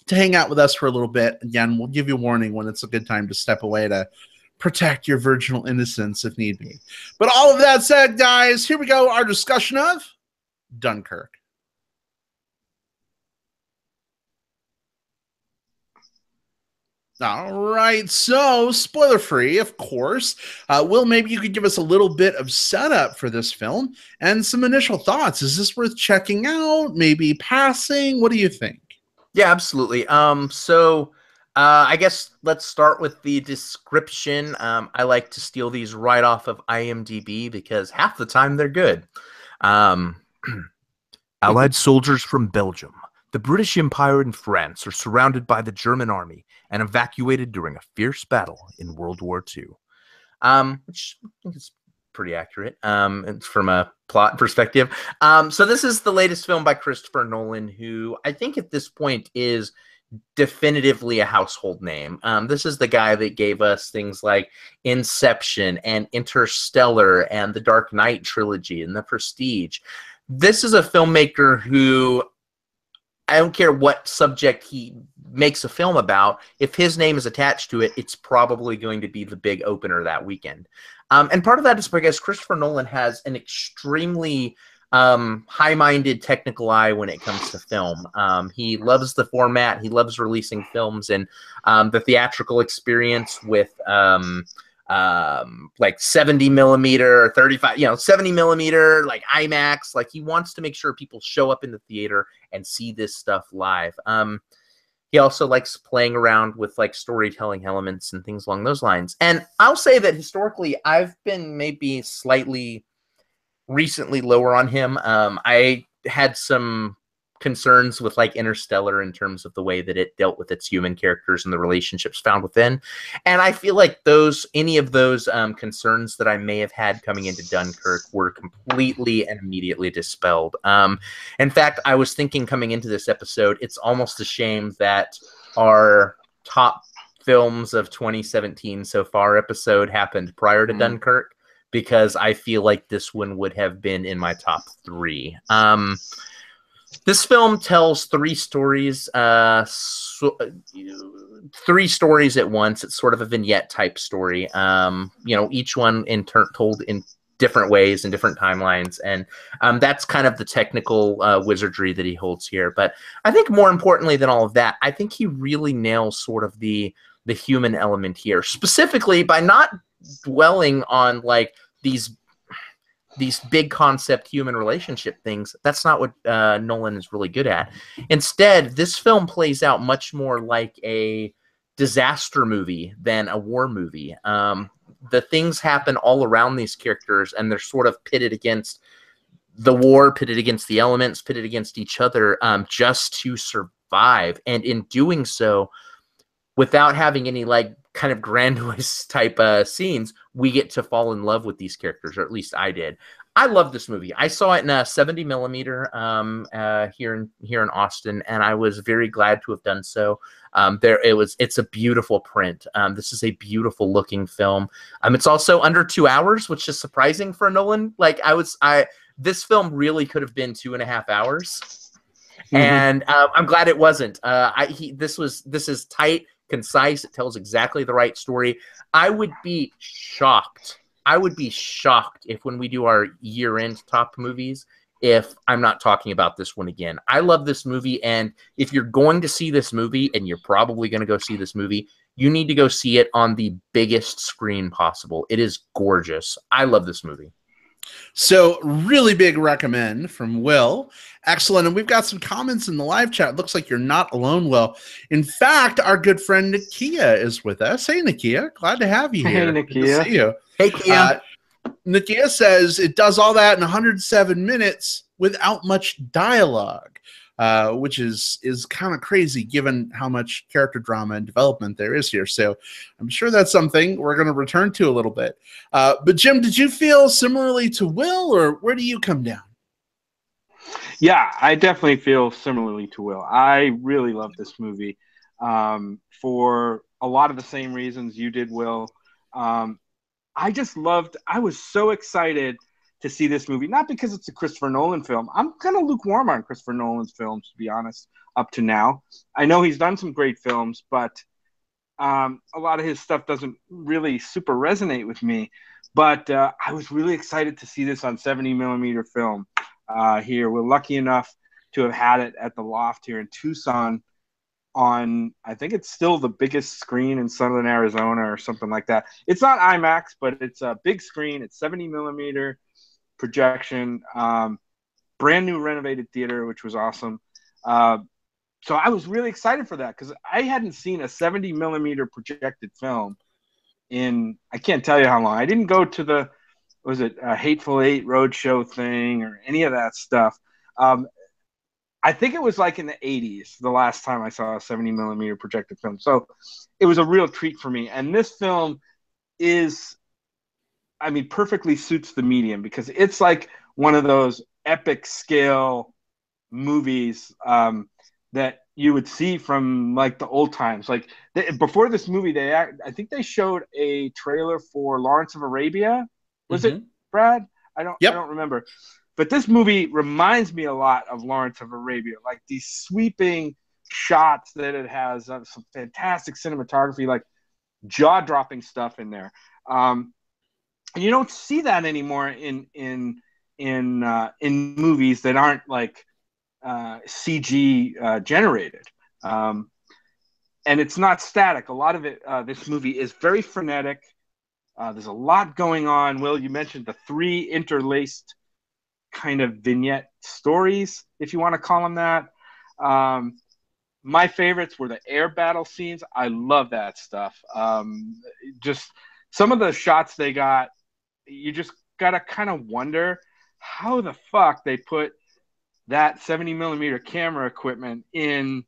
to hang out with us for a little bit. Again, we'll give you a warning when it's a good time to step away to protect your virginal innocence if need be. But all of that said, guys, here we go. Our discussion of Dunkirk. All right, so spoiler-free, of course. Will, maybe you could give us a little bit of setup for this film and some initial thoughts. Is this worth checking out? Maybe passing? What do you think? Yeah, absolutely. So I guess let's start with the description. I like to steal these right off of IMDb because half the time they're good. Um, Allied soldiers from Belgium, the British Empire, and France are surrounded by the German army and evacuated during a fierce battle in World War II. Which I think is pretty accurate from a plot perspective. So this is the latest film by Christopher Nolan, who I think at this point is definitively a household name. This is the guy that gave us things like Inception and Interstellar and the Dark Knight trilogy and The Prestige. This is a filmmaker who, I don't care what subject he makes a film about, if his name is attached to it, it's probably going to be the big opener that weekend. And part of that is because Christopher Nolan has an extremely high-minded technical eye when it comes to film. He loves the format. He loves releasing films and the theatrical experience with like 70 millimeter or 35, 70 millimeter, like IMAX. Like, he wants to make sure people show up in the theater and see this stuff live. He also likes playing around with like storytelling elements and things along those lines. And I'll say that historically, I've been maybe slightly recently lower on him. I had some concerns with like Interstellar in terms of the way that it dealt with its human characters and the relationships found within. And I feel like any of those concerns that I may have had coming into Dunkirk were completely and immediately dispelled. In fact, I was thinking coming into this episode, it's almost a shame that our top films of 2017 so far episode happened prior to Dunkirk, because I feel like this one would have been in my top 3. This film tells 3 stories, 3 stories at once. It's sort of a vignette type story. Each one told in different ways and different timelines, and that's kind of the technical wizardry that he holds here. But I think more importantly than all of that, I think he really nails sort of the human element here, specifically by not dwelling on like these big concept human relationship things. That's not what Nolan is really good at. Instead, this film plays out much more like a disaster movie than a war movie. The things happen all around these characters, and they're sort of pitted against the war, pitted against the elements, pitted against each other, just to survive. And in doing so, without having any like kind of grandiose type scenes, we get to fall in love with these characters, or at least I did. I love this movie. I saw it in a 70 millimeter here in Austin, and I was very glad to have done so. It's a beautiful print. This is a beautiful looking film. It's also under 2 hours, which is surprising for Nolan. This film really could have been 2.5 hours. And I'm glad it wasn't. This is tight, concise. It tells exactly the right story. I would be shocked if when we do our year-end top movies, if I'm not talking about this one again. I love this movie, and if you're going to see this movie, and you're probably going to go see this movie, you need to go see it on the biggest screen possible. It is gorgeous. I love this movie. So really big recommend from Will. Excellent. And we've got some comments in the live chat. It looks like you're not alone, Will. In fact, our good friend Nakia is with us. Hey, Nakia. Glad to have you here. Hey, Nakia. Good to see you. Hey, Kia. Nakia says it does all that in 107 minutes without much dialogue, which is kind of crazy given how much character drama and development there is here. So I'm sure that's something we're going to return to a little bit. But Jim, did you feel similarly to Will, or where do you come down? Yeah, I definitely feel similarly to Will. I really love this movie for a lot of the same reasons you did, Will. I was so excited to see this movie, not because it's a Christopher Nolan film. I'm kind of lukewarm on Christopher Nolan's films, to be honest, up to now. I know he's done some great films, but a lot of his stuff doesn't really super resonate with me. But I was really excited to see this on 70 millimeter film here. We're lucky enough to have had it at the Loft here in Tucson on, I think it's still the biggest screen in Southern Arizona or something like that. It's not IMAX, but it's a big screen. It's 70 millimeter projection, brand new renovated theater, which was awesome. So I was really excited for that because I hadn't seen a 70 millimeter projected film in, I can't tell you how long. I didn't go to the, was it a Hateful Eight roadshow thing or any of that stuff. I think it was like in the 80s, the last time I saw a 70 millimeter projected film. So it was a real treat for me. And this film is, I mean, perfectly suits the medium because it's like one of those epic scale movies that you would see from like the old times. Like before this movie, I think they showed a trailer for Lawrence of Arabia. Was it, Brad? I don't remember. But this movie reminds me a lot of Lawrence of Arabia, like these sweeping shots that it has, some fantastic cinematography, like jaw-dropping stuff in there. And you don't see that anymore in movies that aren't like CG generated. And it's not static. A lot of it, this movie is very frenetic. There's a lot going on. Will, you mentioned the 3 interlaced kind of vignette stories, if you want to call them that. My favorites were the air battle scenes. I love that stuff. Just some of the shots they got, you just got to kind of wonder how the fuck they put that 70 millimeter camera equipment into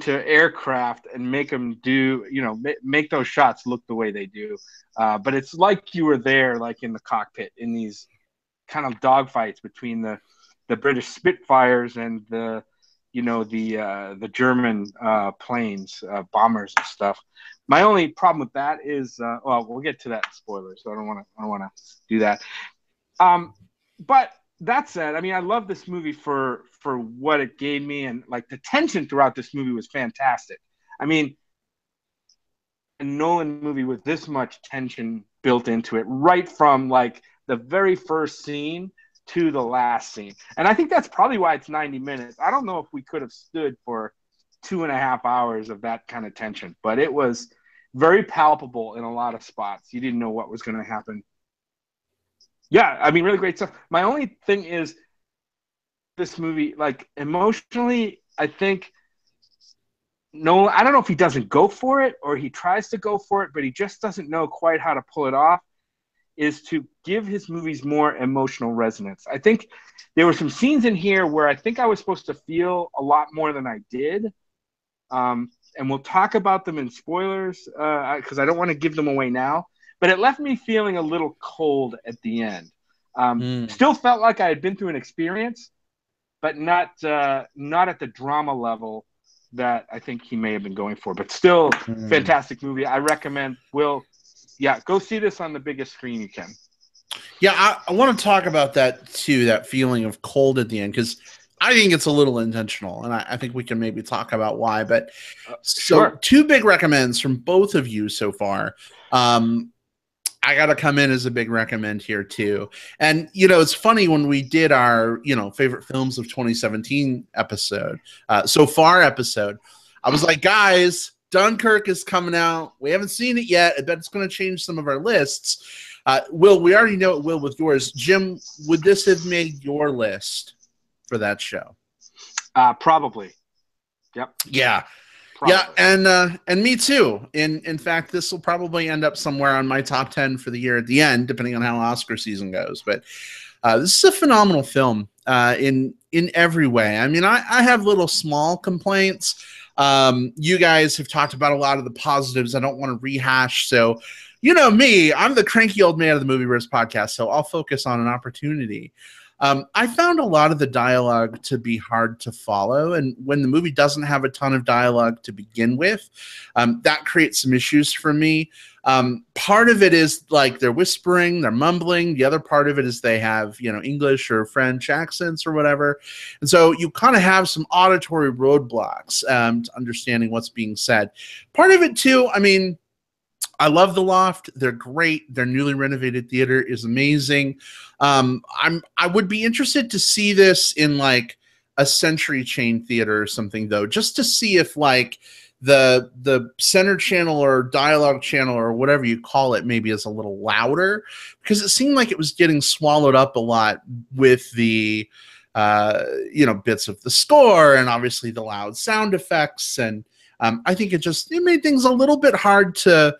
aircraft and make them do, make those shots look the way they do. But it's like you were there, like in the cockpit in these kind of dogfights between the British Spitfires and the German planes, bombers and stuff. My only problem with that is, well, we'll get to that in spoilers, so I don't want to do that. But that said, I mean, I love this movie for what it gave me, and like the tension throughout this movie was fantastic. I mean, a Nolan movie with this much tension built into it, right from like the very first scene to the last scene. And I think that's probably why it's 90 minutes. I don't know if we could have stood for 2.5 hours of that kind of tension, but it was very palpable in a lot of spots. You didn't know what was going to happen. Yeah, I mean, really great stuff. My only thing is this movie, like emotionally, I think Nolan, I don't know if he doesn't go for it or he tries to go for it, but he just doesn't know quite how to pull it off, is to give his movies more emotional resonance. I think there were some scenes in here where I think I was supposed to feel a lot more than I did. And we'll talk about them in spoilers because I don't want to give them away now. But it left me feeling a little cold at the end. Still felt like I had been through an experience, but not at the drama level that I think he may have been going for. But still, fantastic movie. I recommend. Will, go see this on the biggest screen you can. Yeah, I want to talk about that too, that feeling of cold at the end, because I think it's a little intentional, and I think we can maybe talk about why. But sure. 2 big recommends from both of you so far. I got to come in as a big recommend here too. And, it's funny when we did our, favorite films of 2017 episode, episode, I was like, guys, Dunkirk is coming out. We haven't seen it yet. I bet it's going to change some of our lists. Will, we already know it will with yours. Jim, would this have made your list for that show? Probably. Yep. Yeah. Probably. Yeah, and me too. In fact, this will probably end up somewhere on my top 10 for the year at the end, depending on how Oscar season goes. But this is a phenomenal film in every way. I mean, I have little small complaints. You guys have talked about a lot of the positives. I don't want to rehash. So, me, I'm the cranky old man of the Movieverse podcast, so I'll focus on an opportunity. I found a lot of the dialogue to be hard to follow, and when the movie doesn't have a ton of dialogue to begin with, that creates some issues for me. Part of it is like they're whispering, they're mumbling. The other part of it is they have, English or French accents or whatever. And so you kind of have some auditory roadblocks to understanding what's being said. Part of it too, I mean, I love the Loft. They're great. Their newly renovated theater is amazing. I would be interested to see this in like a Century Chain theater or something, though, just to see if like the center channel or dialogue channel or whatever you call it maybe is a little louder, because it seemed like it was getting swallowed up a lot with the bits of the score and obviously the loud sound effects. And I think it made things a little bit hard to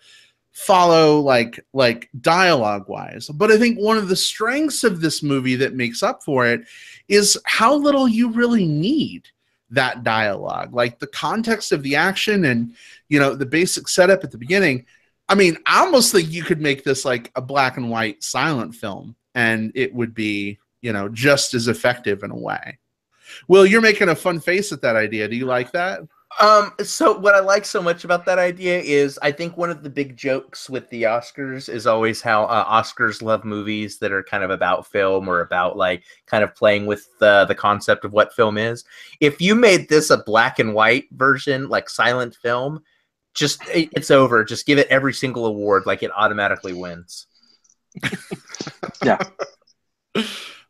follow, like dialogue wise. But I think one of the strengths of this movie that makes up for it is how little you really need that dialogue, like the context of the action and, the basic setup at the beginning. I mean, I almost think you could make this like a black and white silent film and it would be, just as effective in a way. Will, you're making a fun face at that idea. Do you like that? So what I like so much about that idea is I think one of the big jokes with the Oscars is always how Oscars love movies that are kind of about film or about like kind of playing with the concept of what film is. If you made this a black and white version, like silent film, it's over. Just give it every single award, like it automatically wins. Yeah.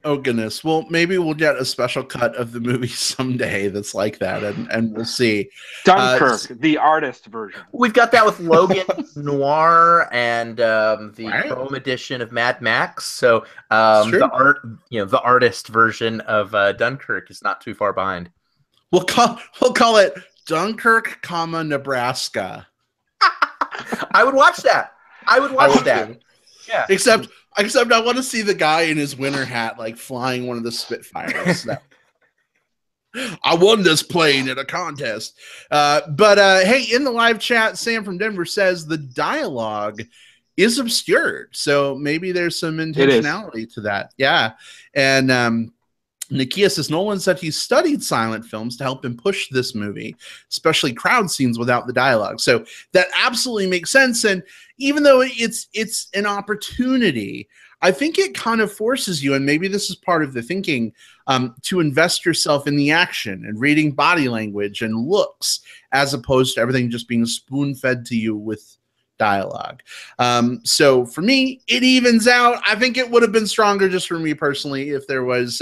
Oh, goodness. Well, maybe we'll get a special cut of the movie someday that's like that, and we'll see. Dunkirk, the artist version. We've got that with Logan Noir and the Chrome edition of Mad Max. So the artist version of Dunkirk is not too far behind. We'll call it Dunkirk, Nebraska. I would watch that. I would watch that. Yeah. Except I want to see the guy in his winter hat, like flying one of the Spitfires. I won this plane at a contest. But hey, in the live chat, Sam from Denver says the dialogue is obscured. So maybe there's some intentionality to that. Yeah. And Nikia says Nolan said he studied silent films to help him push this movie, especially crowd scenes without the dialogue. So that absolutely makes sense. And even though it's an opportunity, I think it kind of forces you, and maybe this is part of the thinking, to invest yourself in the action and reading body language and looks, as opposed to everything just being spoon-fed to you with dialogue. So for me, it evens out. I think it would have been stronger just for me personally if there was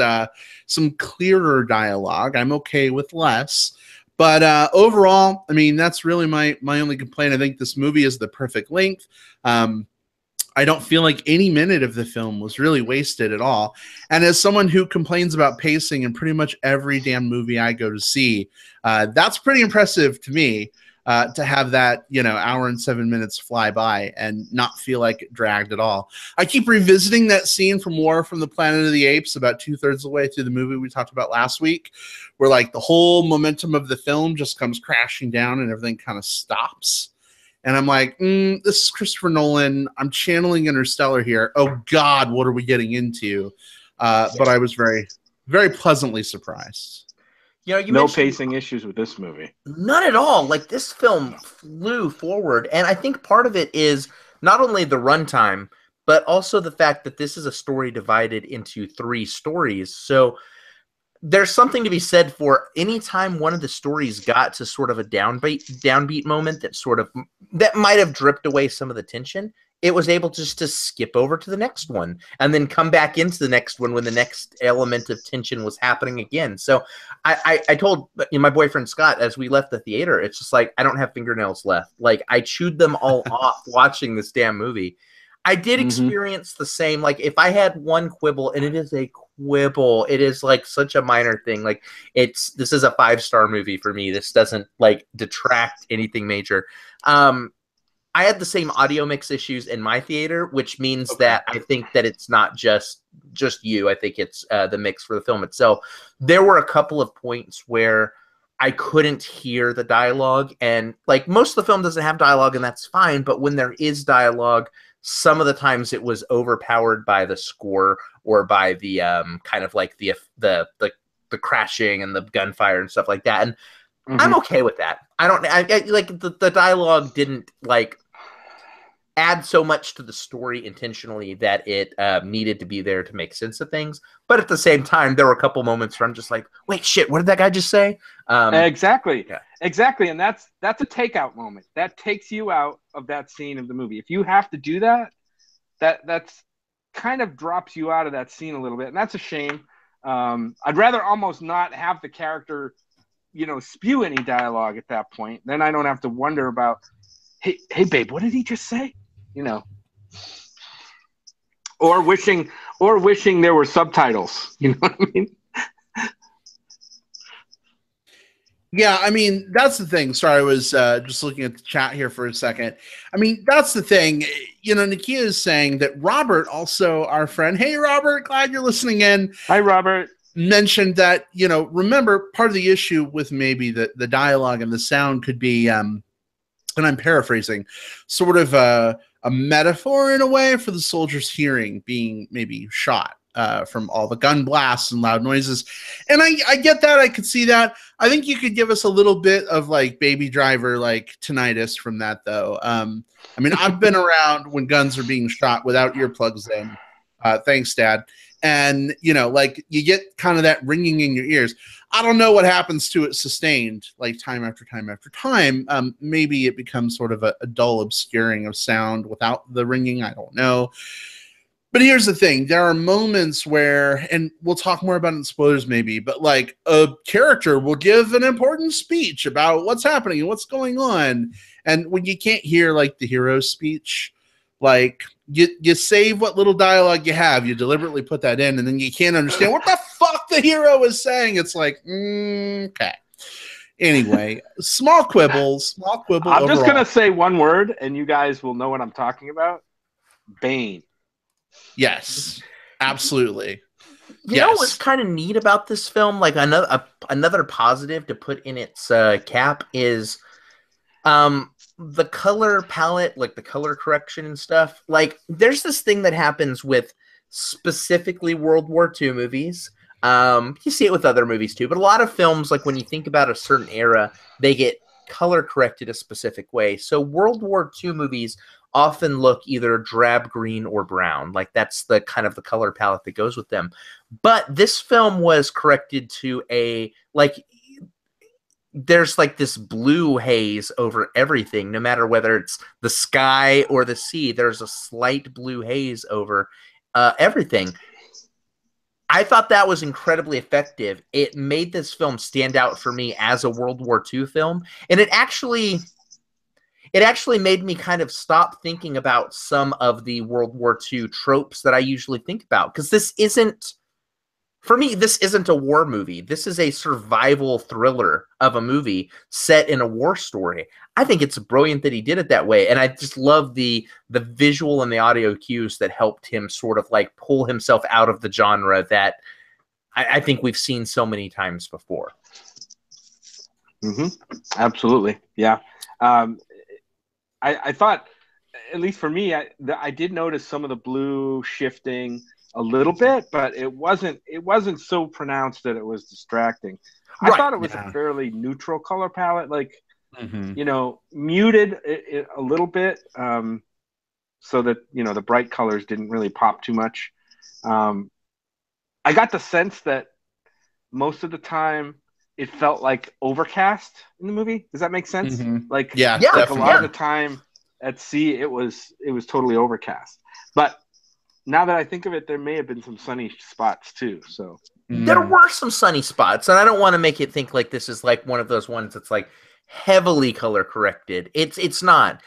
some clearer dialogue. I'm okay with less. But overall, I mean, that's really my only complaint. I think this movie is the perfect length. I don't feel like any minute of the film was really wasted at all. And as someone who complains about pacing in pretty much every damn movie I go to see, that's pretty impressive to me. To have that, hour and 7 minutes fly by and not feel like it dragged at all. I keep revisiting that scene from War from the Planet of the Apes about 2/3 of the way through the movie we talked about last week, where like the whole momentum of the film just comes crashing down and everything kind of stops. And I'm like, this is Christopher Nolan. I'm channeling Interstellar here. Oh God, what are we getting into? But I was very, very pleasantly surprised. No pacing issues with this movie. None at all. Like, this film flew forward. And I think part of it is not only the runtime, but also the fact that this is a story divided into 3 stories. So there's something to be said for any time one of the stories got to sort of a downbeat moment that might have dripped away some of the tension. It was able just to skip over to the next one and then come back into the next one when the next element of tension was happening again. So I told my boyfriend Scott as we left the theater, it's just like, I don't have fingernails left. Like, I chewed them all off watching this damn movie. I did experience the same. Like, if I had one quibble, and it is a quibble, it is like such a minor thing. Like, this is a 5-star movie for me. This doesn't like detract anything major. I had the same audio mix issues in my theater, which means that I think that it's not just you. I think it's the mix for the film itself. There were a couple of points where I couldn't hear the dialogue, and like most of the film doesn't have dialogue, and that's fine. But when there is dialogue, some of the times it was overpowered by the score or by the kind of like the crashing and the gunfire and stuff like that. And I'm okay with that. I like the dialogue didn't like add so much to the story intentionally that it needed to be there to make sense of things. But at the same time, there were a couple moments where I'm just like, wait, shit, what did that guy just say? Exactly. Yeah. Exactly. And that's a takeout moment. That takes you out of that scene of the movie. If you have to do that's kind of drops you out of that scene a little bit. And that's a shame. I'd rather almost not have the character spew any dialogue at that point. Then I don't have to wonder about, hey babe, what did he just say? Or wishing there were subtitles. You know what I mean? Yeah, I mean, that's the thing. Sorry, I was just looking at the chat here for a second. I mean, that's the thing. You know, Nakia is saying that Robert, also our friend, hey, Robert, glad you're listening in, Hi, Robert. mentioned that, you know, remember, part of the issue with maybe the dialogue and the sound could be, and I'm paraphrasing, sort of a metaphor in a way for the soldiers' hearing being maybe shot from all the gun blasts and loud noises. And I get that. I could see that. I think you could give us a little bit of like Baby Driver, like tinnitus from that, though. I mean, I've been around when guns are being shot without earplugs in. Thanks, Dad. And, you know, like you get kind of that ringing in your ears. I don't know what happens to it sustained, like time after time after time. Maybe it becomes sort of a dull obscuring of sound without the ringing. I don't know. But here's the thing. There are moments where, and we'll talk more about it in spoilers maybe, but like a character will give an important speech about what's happening and what's going on. And when you can't hear like the hero's speech, like you save what little dialogue you have, you deliberately put that in, and then you can't understand what the fuck the hero is saying. It's like, okay. Anyway, small quibble I'm overall. just going to say one word, and you guys will know what I'm talking about. Bane. Yes, absolutely. You know what's kind of neat about this film? Like another positive to put in its cap is the color palette, like the color correction and stuff. Like there's this thing that happens with specifically World War II movies. You see it with other movies too, but a lot of films, like when you think about a certain era, they get color corrected a specific way. So World War II movies often look either drab green or brown. Like that's the kind of the color palette that goes with them. But this film was corrected to a, like, there's like this blue haze over everything, no matter whether it's the sky or the sea. There's a slight blue haze over everything. I thought that was incredibly effective. It made this film stand out for me as a World War II film, and it actually made me kind of stop thinking about some of the World War II tropes that I usually think about, because this isn't, for me, this isn't a war movie. This is a survival thriller of a movie set in a war story. I think it's brilliant that he did it that way, and I just love the visual and the audio cues that helped him sort of like pull himself out of the genre that I think we've seen so many times before. Mm-hmm. Absolutely, yeah. I thought, at least for me, I did notice some of the blue shifting a little bit, but it wasn't so pronounced that it was distracting. I thought it was a fairly neutral color palette, like you know, muted it a little bit, so that, you know, the bright colors didn't really pop too much. I got the sense that most of the time it felt like overcast in the movie. Does that make sense? Like, like a lot of the time at sea, it was totally overcast. But now that I think of it, there may have been some sunny spots too. So there were some sunny spots, and I don't want to make it think like this is like one of those ones that's like heavily color corrected. It's not.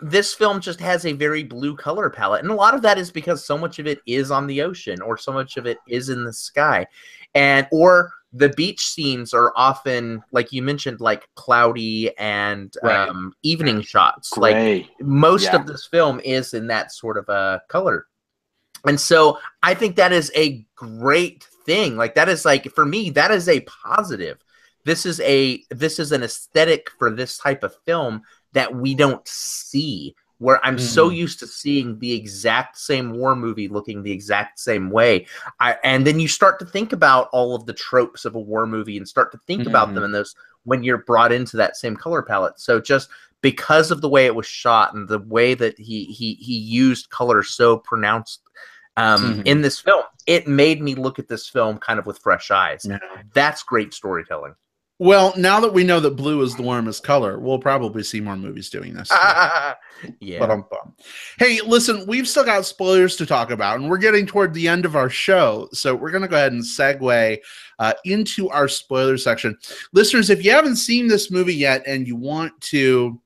This film just has a very blue color palette, and a lot of that is because so much of it is on the ocean, or so much of it is in the sky, or the beach scenes are often, like you mentioned, like cloudy and evening shots. Gray. Like most of this film is in that sort of a color. And so I think that is a great thing. Like that is, like, for me, that is a positive. This is an aesthetic for this type of film that we don't see, where I'm so used to seeing the exact same war movie looking the exact same way. And then you start to think about all of the tropes of a war movie and start to think about them in those when you're brought into that same color palette. So just because of the way it was shot and the way that he used color so pronounced in this film, it made me look at this film kind of with fresh eyes. That's great storytelling. Well, now that we know that blue is the warmest color, we'll probably see more movies doing this. Yeah. Hey, listen, we've still got spoilers to talk about, and we're getting toward the end of our show, so we're going to go ahead and segue into our spoiler section. Listeners, if you haven't seen this movie yet and you want to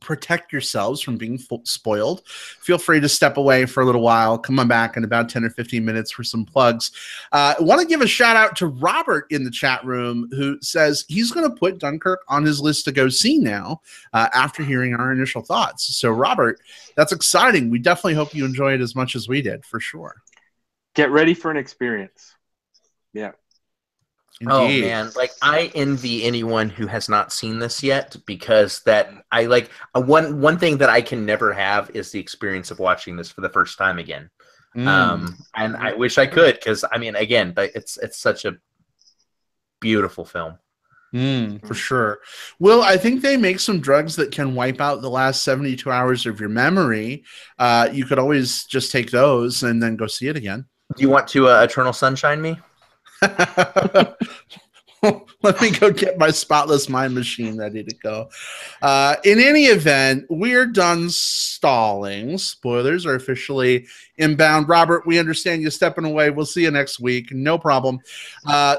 protect yourselves from being spoiled, feel free to step away for a little while. Come on back in about 10 or 15 minutes for some plugs. I want to give a shout out to Robert in the chat room, who says he's going to put Dunkirk on his list to go see now after hearing our initial thoughts. So, Robert, that's exciting. We definitely hope you enjoy it as much as we did, for sure. Get ready for an experience. Yeah. Indeed. Oh man, like I envy anyone who has not seen this yet, because that I like one thing that I can never have is the experience of watching this for the first time again. And I wish I could, because I mean, again, it's such a beautiful film. For sure. Will, I think they make some drugs that can wipe out the last 72 hours of your memory. You could always just take those and then go see it again. Do you want to Eternal Sunshine me? Let me go get my spotless mind machine ready to go. In any event, we're done stalling. Spoilers are officially inbound. Robert, we understand you stepping away. We'll see you next week. No problem.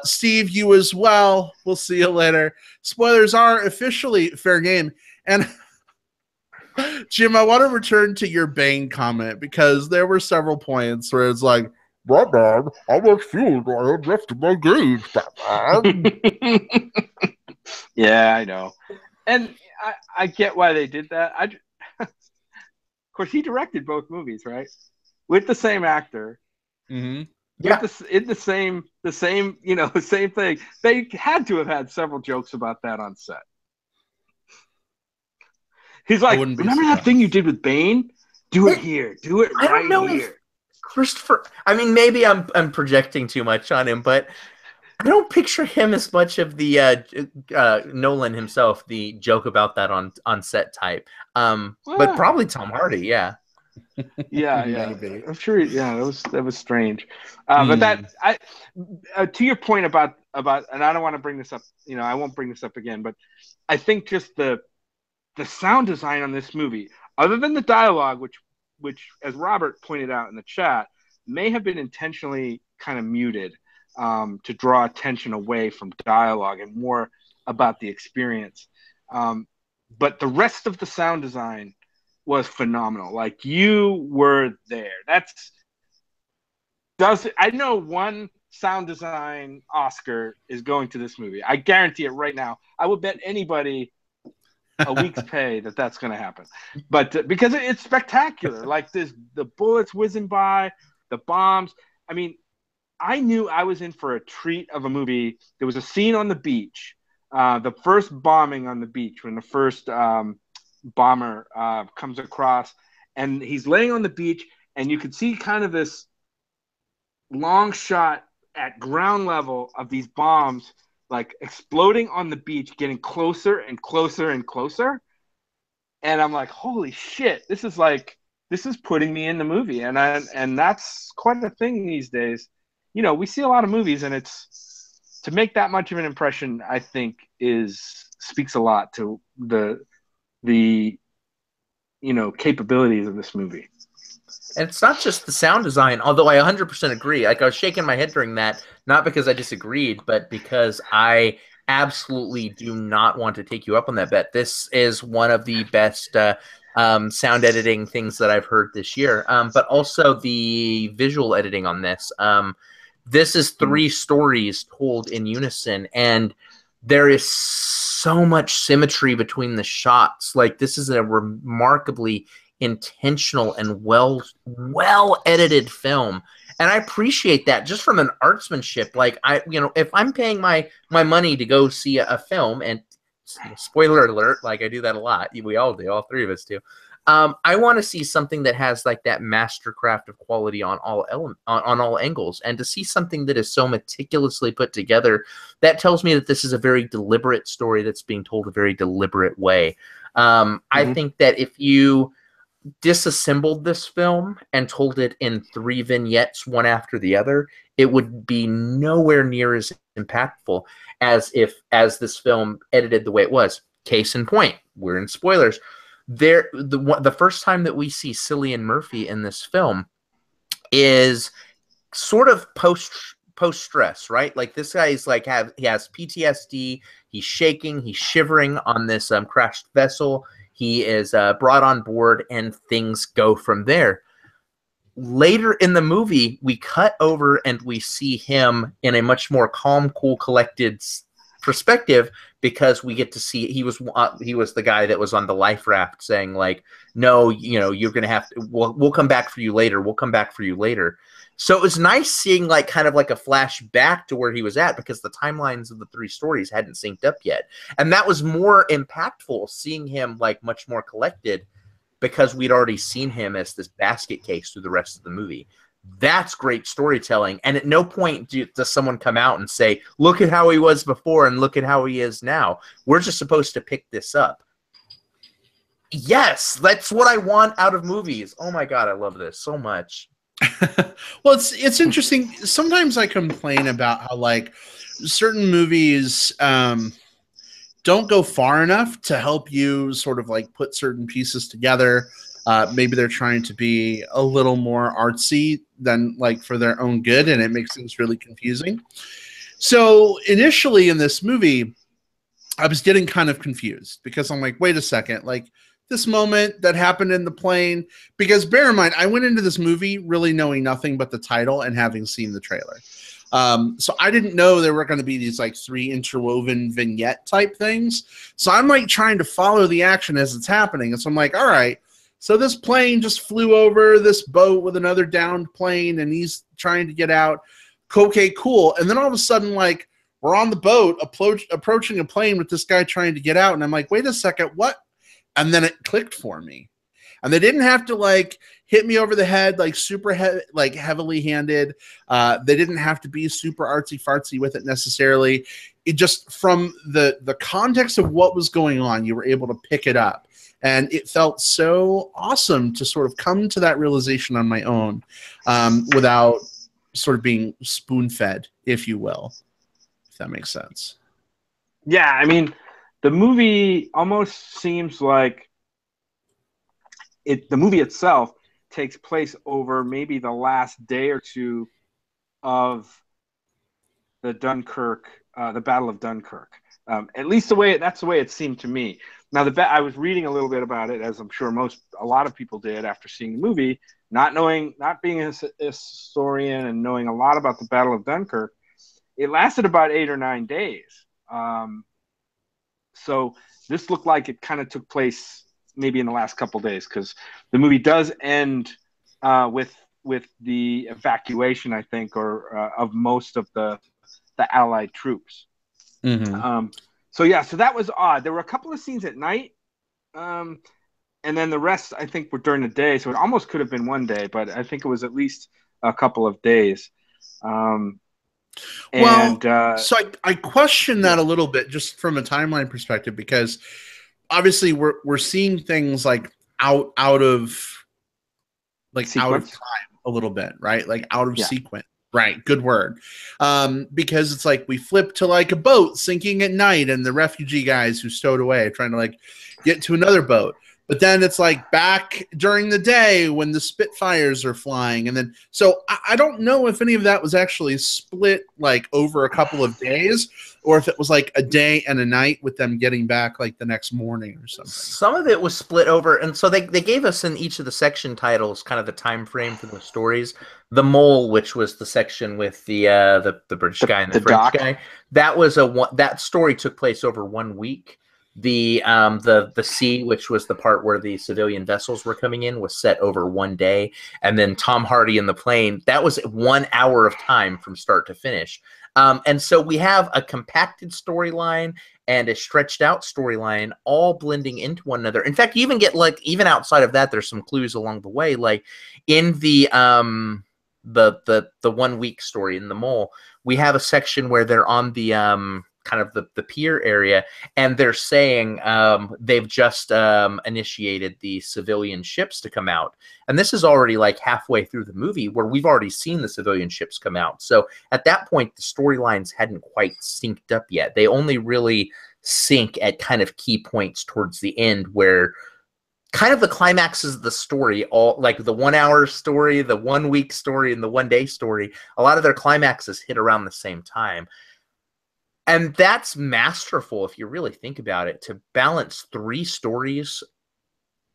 Steve, you as well. We'll see you later. Spoilers are officially fair game. And Jim, I want to return to your Bane comment, because there were several points where it's like, Batman, how much fuel do I have left in my gauge, Batman? Yeah, I know. And I get why they did that. Of course, he directed both movies, right? With the same actor. Mm-hmm. Yeah. In the same, the same thing. They had to have had several jokes about that on set. He's like, remember that thing you did with Bane? Do it here. Do it right here. Christopher, I mean, maybe I'm projecting too much on him, but I don't picture him as much of the Nolan himself, the joke about that on set type. But probably Tom Hardy, yeah. Yeah. I'm sure. Yeah, that was strange. But that to your point about, and I don't want to bring this up. I won't bring this up again. But I think just the sound design on this movie, other than the dialogue, which, as Robert pointed out in the chat, may have been intentionally kind of muted to draw attention away from dialogue and more about the experience. But the rest of the sound design was phenomenal. Like, you were there. I know one sound design Oscar is going to this movie. I guarantee it right now. I would bet anybody a week's pay that's going to happen, but because it's spectacular, like the bullets whizzing by, the bombs. I mean, I knew I was in for a treat of a movie. There was a scene on the beach, the first bombing on the beach, when the first bomber comes across, and he's laying on the beach, and you could see kind of this long shot at ground level of these bombs, like exploding on the beach, getting closer and closer and closer. And I'm like, holy shit, this is putting me in the movie. And that's quite a thing these days. We see a lot of movies, and it's to make that much of an impression, I think speaks a lot to the capabilities of this movie. And it's not just the sound design, although I 100% agree. Like, I was shaking my head during that, not because I disagreed, but because I absolutely do not want to take you up on that bet. This is one of the best sound editing things that I've heard this year, but also the visual editing on this. This is 3 stories told in unison, and there is so much symmetry between the shots. Like, this is a remarkably intentional and well edited film, and I appreciate that just from an artsmanship. Like, if I'm paying my money to go see a film, and spoiler alert, like, I do that a lot, we all do, all 3 of us do, I want to see something that has like that mastercraft of quality on all angles, and to see something that is so meticulously put together, that tells me that this is a very deliberate story that's being told a very deliberate way. I think that if you disassembled this film and told it in 3 vignettes, one after the other, it would be nowhere near as impactful as this film edited the way it was. Case in point, we're in spoilers. The first time that we see Cillian Murphy in this film is sort of post stress, right? Like, this guy is like, he has PTSD. He's shaking. He's shivering on this crashed vessel. He is brought on board, and things go from there. Later in the movie, we cut over and we see him in a much more calm, cool, collected perspective, because we get to see he was the guy that was on the life raft saying, like, no, you're gonna have to, we'll come back for you later. We'll come back for you later. So it was nice seeing like kind of like a flash back to where he was at, because the timelines of the three stories hadn't synced up yet. And that was more impactful, seeing him like much more collected, because we'd already seen him as this basket case through the rest of the movie. That's great storytelling. And at no point does someone come out and say, look at how he was before and look at how he is now. We're just supposed to pick this up. Yes, that's what I want out of movies. Oh my God, I love this so much. Well, it's interesting. Sometimes I complain about how like certain movies don't go far enough to help you sort of like put certain pieces together. Maybe they're trying to be a little more artsy than like for their own good, and it makes things really confusing. So initially in this movie, I was getting kind of confused, because I'm like, wait a second, like this moment that happened in the plane, because bear in mind, I went into this movie really knowing nothing but the title and having seen the trailer. So I didn't know there were going to be these like 3 interwoven vignette type things. So I'm like trying to follow the action as it's happening. And so I'm like, all right, so this plane just flew over this boat with another downed plane, and he's trying to get out. Okay, cool. And then all of a sudden, like, we're on the boat approaching a plane with this guy trying to get out. And I'm like, wait a second, what? And then it clicked for me. And they didn't have to like hit me over the head like super heavily handed. They didn't have to be super artsy fartsy with it necessarily. It just, from the context of what was going on, you were able to pick it up. And it felt so awesome to sort of come to that realization on my own, without sort of being spoon-fed, if you will, if that makes sense. Yeah, I mean, the movie almost seems like the movie itself takes place over maybe the last day or two of the Dunkirk, the Battle of Dunkirk. At least that's the way it seemed to me. Now, I was reading a little bit about it, as I'm sure a lot of people did after seeing the movie, not being a historian and knowing a lot about the Battle of Dunkirk. It lasted about 8 or 9 days. So this looked like it kind of took place maybe in the last couple of days, because the movie does end with the evacuation, I think, or of most of the Allied troops. Mm-hmm. So that was odd. There were a couple of scenes at night, and then the rest, I think, were during the day. So it almost could have been one day, but I think it was at least a couple of days. So I question that a little bit, just from a timeline perspective, because obviously we're seeing things like out of time a little bit, right? Like out of sequence. Right, good word. Because it's like we flip to like a boat sinking at night, and the refugee guys who stowed away trying to like get to another boat. But then it's like back during the day when the Spitfires are flying. And then, so I don't know if any of that was actually split like over a couple of days, or if it was like a day and a night with them getting back like the next morning or something. Some of it was split over. And so they gave us in each of the section titles kind of the time frame for the stories. The Mole, which was the section with the British guy and the French guy, that story took place over 1 week. The Sea, which was the part where the civilian vessels were coming in, was set over 1 day. And then Tom Hardy in the plane, that was 1 hour of time from start to finish. And so we have a compacted storyline and a stretched out storyline all blending into one another. In fact, you even get like, even outside of that, there's some clues along the way. Like in the 1 week story in The Mole, we have a section where they're on the kind of the pier area, and they're saying they've just initiated the civilian ships to come out. And this is already like halfway through the movie, where we've already seen the civilian ships come out. So at that point, the storylines hadn't quite synced up yet. They only really sync at kind of key points towards the end, where kind of the climaxes of the story, all like the 1 hour story, the 1 week story, and the 1 day story, a lot of their climaxes hit around the same time. And that's masterful if you really think about it, to balance 3 stories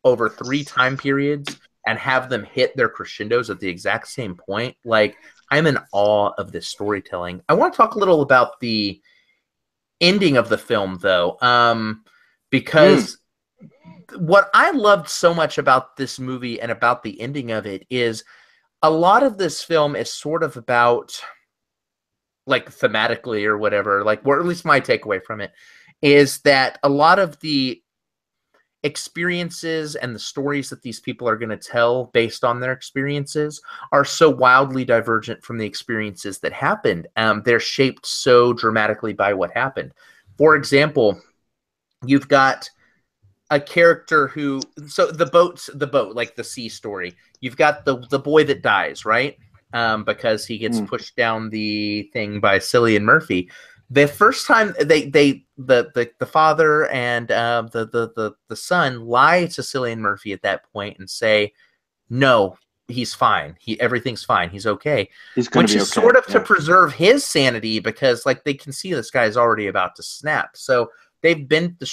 over 3 time periods and have them hit their crescendos at the exact same point. Like, I'm in awe of this storytelling. I want to talk a little about the ending of the film, though, because what I loved so much about this movie and about the ending of it is a lot of this film is sort of about, like, thematically or whatever, like, or at least my takeaway from it is that a lot of the experiences and the stories that these people are going to tell based on their experiences are so wildly divergent from the experiences that happened. They're shaped so dramatically by what happened. For example, you've got a character who, so the boat, like the sea story, you've got the boy that dies, right? Because he gets pushed down the thing by Cillian Murphy. The first time the father and the son lie to Cillian Murphy at that point and say, no, he's fine. Everything's fine. He's okay. Which is sort of to preserve his sanity, because like they can see this guy's already about to snap. So they've bent the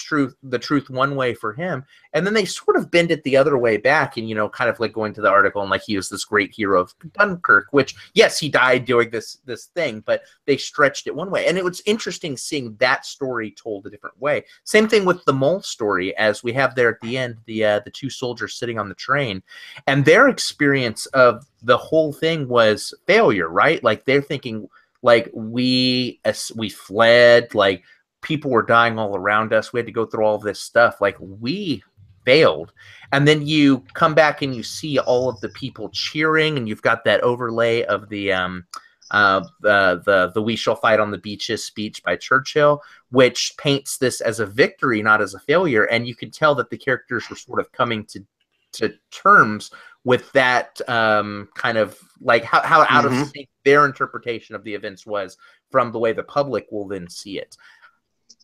truth one way for him, and then they sort of bend it the other way back, and, you know, kind of like going to the article and like he was this great hero of Dunkirk, which, yes, he died doing this thing, but they stretched it one way. And it was interesting seeing that story told a different way. Same thing with the mole story, as we have there at the end, the 2 soldiers sitting on the train, and their experience of the whole thing was failure, right? Like they're thinking, like, we fled, like, people were dying all around us. We had to go through all of this stuff. Like, we failed. And then you come back and you see all of the people cheering, and you've got that overlay of the "We shall fight on the beaches" speech by Churchill, which paints this as a victory, not as a failure. And you can tell that the characters were sort of coming to terms with that, kind of like how out of sync their interpretation of the events was from the way the public will then see it.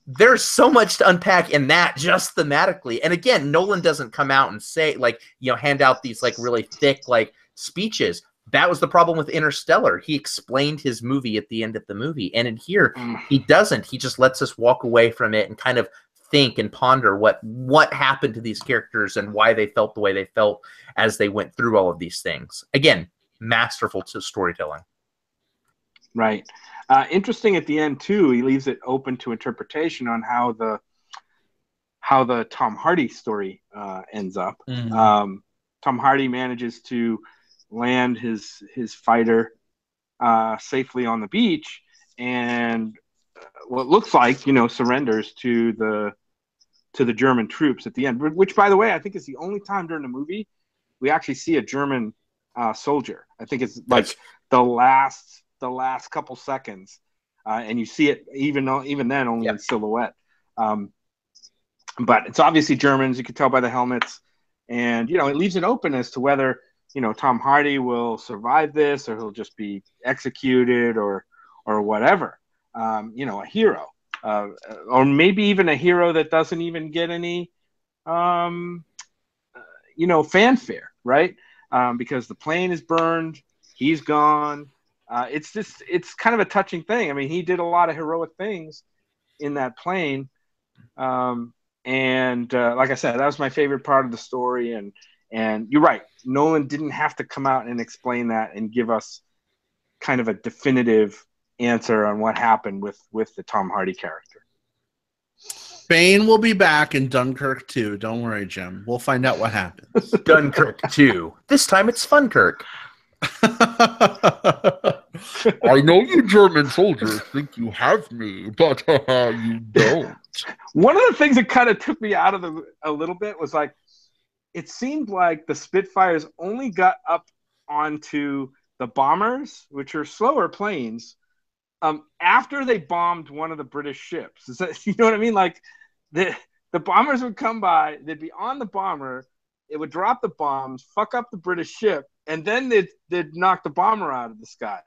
There's so much to unpack in that, just thematically. And again, Nolan doesn't come out and say, like, you know, hand out these like really thick like speeches. That was the problem with Interstellar. He explained his movie at the end of the movie, and in here he doesn't. He just lets us walk away from it and kind of think and ponder what happened to these characters and why they felt the way they felt as they went through all of these things. Again, masterful to storytelling. Right. Interesting at the end too. He leaves it open to interpretation on how the Tom Hardy story ends up. Tom Hardy manages to land his fighter safely on the beach, and what looks like, you know, surrenders to the German troops at the end. Which, by the way, I think is the only time during the movie we actually see a German soldier. I think it's like the last couple seconds, and you see it even then only in silhouette. But it's obviously Germans. You can tell by the helmets, and, you know, it leaves it open as to whether, you know, Tom Hardy will survive this, or he'll just be executed, or whatever. You know, a hero, or maybe even a hero that doesn't even get any, you know, fanfare, right? Because the plane is burned, he's gone. It's kind of a touching thing. I mean, he did a lot of heroic things in that plane. And like I said, that was my favorite part of the story. And you're right. Nolan didn't have to come out and explain that and give us kind of a definitive answer on what happened with the Tom Hardy character. Bane will be back in Dunkirk 2. Don't worry, Jim. We'll find out what happens. Dunkirk 2. This time it's Funkirk. I know you German soldiers think you have me, but you don't. One of the things that kind of took me out of a little bit was, like, it seemed like the Spitfires only got up onto the bombers, which are slower planes, after they bombed one of the British ships. Is that, you know what I mean? Like, the bombers would come by, they'd be on the bomber, it would drop the bombs, fuck up the British ship, and then they'd knock the bomber out of the sky.